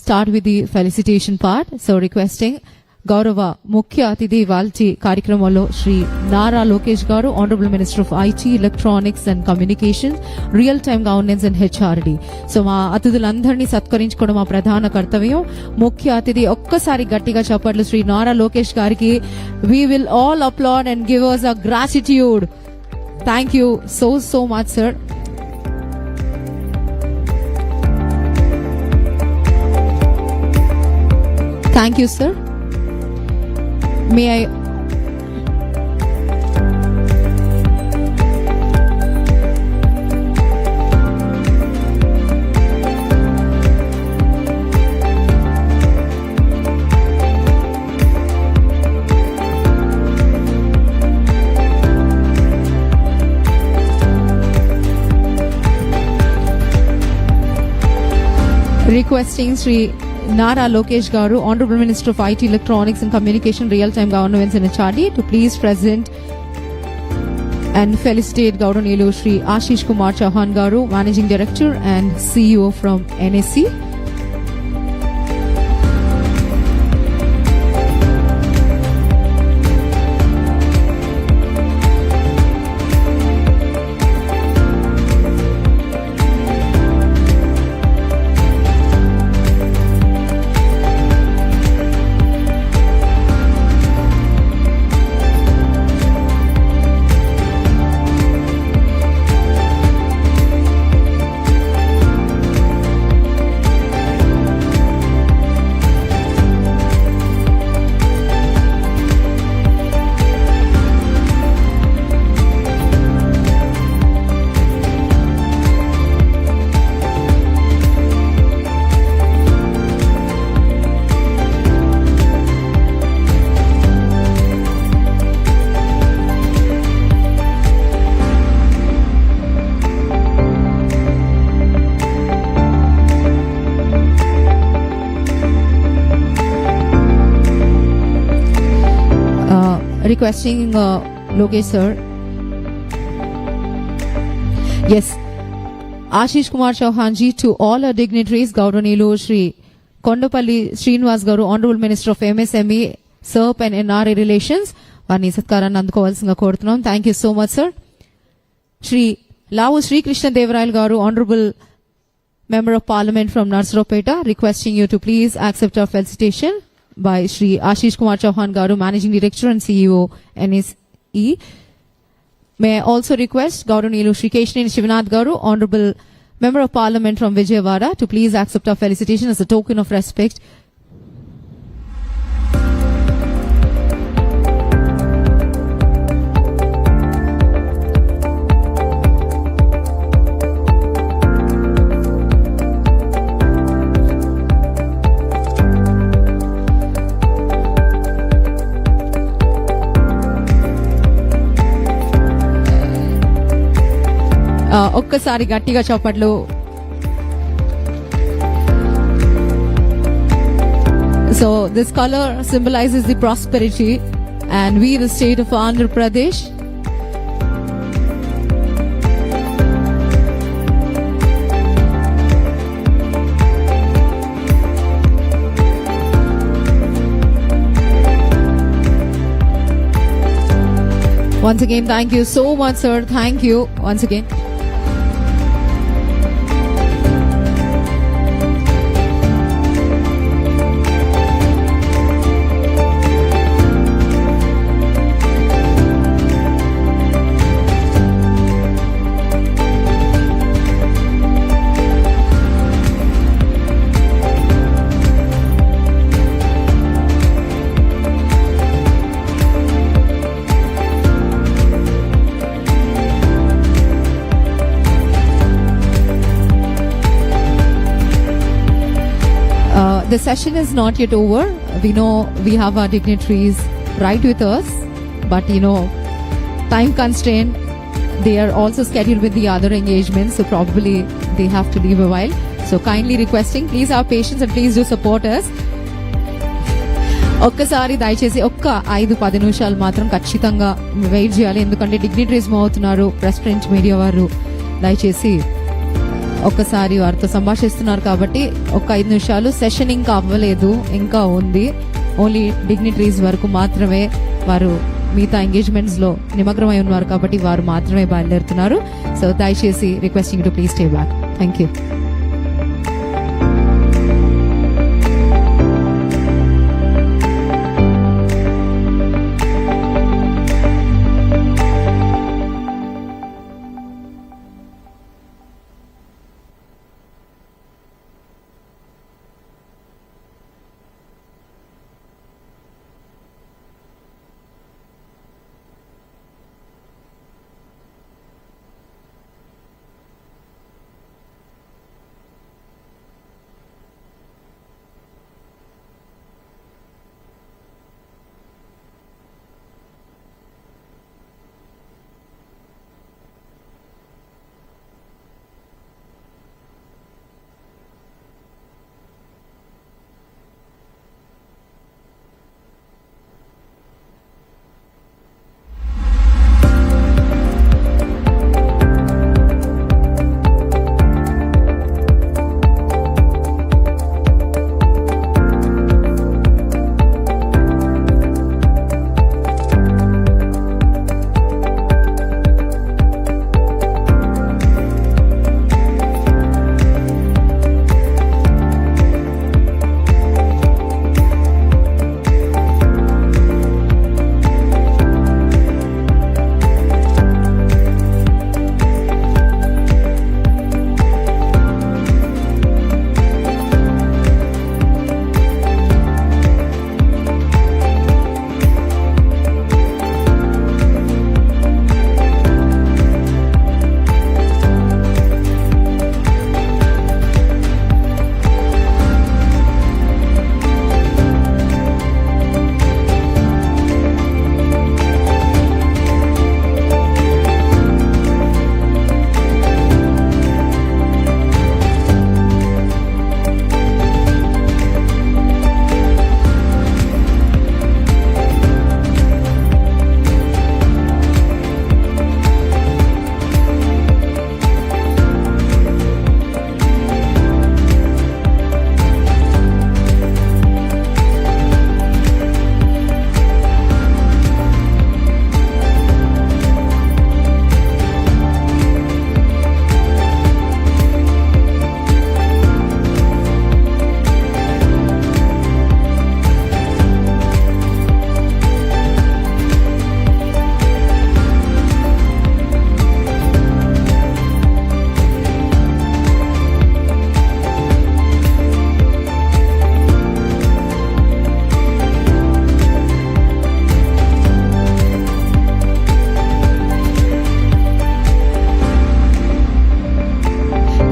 start with the felicitation part. So requesting Gaurava Mukhya Atidhi Valti Karikramalo Shri Nara Lokesh Garu, Honorable Minister of IT, Electronics and Communications, Real-Time Governance and HRD. So మా అతిథులందరినీ సత్కరించుకోవడం మా ప్రధాన కర్తవ్యం. ముఖ్య అతిథి ఒక్కసారి గట్టిగా చప్పట్లు శ్రీ నారా లోకేష్ గారికి. We will all applaud and give us a gratitude. Thank you so much, sir. Thank you, sir. May I requesting Sri Nara Lokesh Garu, Honorable Minister of IT, Electronics and Communication, Real-Time Governance and HRD, to please present and felicitate Gauranilu Shri Ashish Kumar Chauhan Garu, Managing Director and CEO from NSC. Requesting Lokesh sir. Yes. Ashish Kumar Chauhan ji, to all our dignitaries, Gauranilu Shri Kondapalli Srinivas Garu, Honorable Minister of MSME, SERP and NRA Relations, Varni Satkaran Nandukovalsinga Korutunnam. Thank you so much, sir. Shri Lavu Sri Krishna Devrayal Garu, Honorable Member of Parliament from Narsropeta, requesting you to please accept our felicitation by Shri Ashish Kumar Chauhan Garu, Managing Director and CEO NSE. May I also request Gauranilu Shri Keshini Shivanath Garu, Honorable Member of Parliament from Vijayawada, to please accept our felicitation as a token of respect. ఒక్కసారి గట్టిగా చప్పట్లు. So this color symbolizes the prosperity, and we, the state of Andhra Pradesh, once again, thank you so much, sir. Thank you once again. The session is not yet over. We know we have our dignitaries right with us, but time constraint. They are also scheduled with the other engagements, so probably they have to leave a while. So kindly requesting, please have patience and please do support us. ఒక్కసారి దయచేసి ఒక్క 5-10 నిమిషాలు మాత్రం ఖచ్చితంగా wait చేయాలి, ఎందుకంటే dignitaries move అవుతున్నారు. Press print media వారు దయచేసి ఒక్కసారి వారితో సంభాషిస్తున్నారు కాబట్టి ఒక 5 నిమిషాలు. సెషన్ ఇంకా అవ్వలేదు, ఇంకా ఉంది. ఓన్లీ డిగ్నిటరీస్ వరకు మాత్రమే వారు మిగతా ఎంగేజ్మెంట్స్ లో నిమగ్నమై ఉన్నారు కాబట్టి వారు మాత్రమే బయలుదేరుతున్నారు. సో దయచేసి requesting to please stay back. Thank you.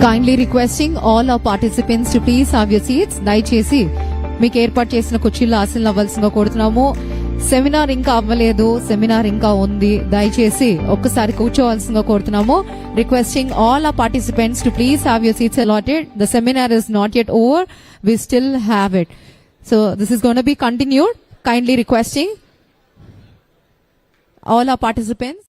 Kindly requesting all our participants to please have your seats. దయచేసి మీకు ఏర్పాటు చేసిన కుర్చీల్లో ఆసనాలు అవ్వాల్సిందిగా కోరుతున్నాము. సెమినార్ ఇంకా అవ్వలేదు, సెమినార్ ఇంకా ఉంది. దయచేసి ఒక్కసారి కూర్చోవాల్సిందిగా కోరుతున్నాము. Requesting all our participants to please have your seats allotted. The seminar is not yet over. We still have it. So this is going to be continued. Kindly requesting all our participants.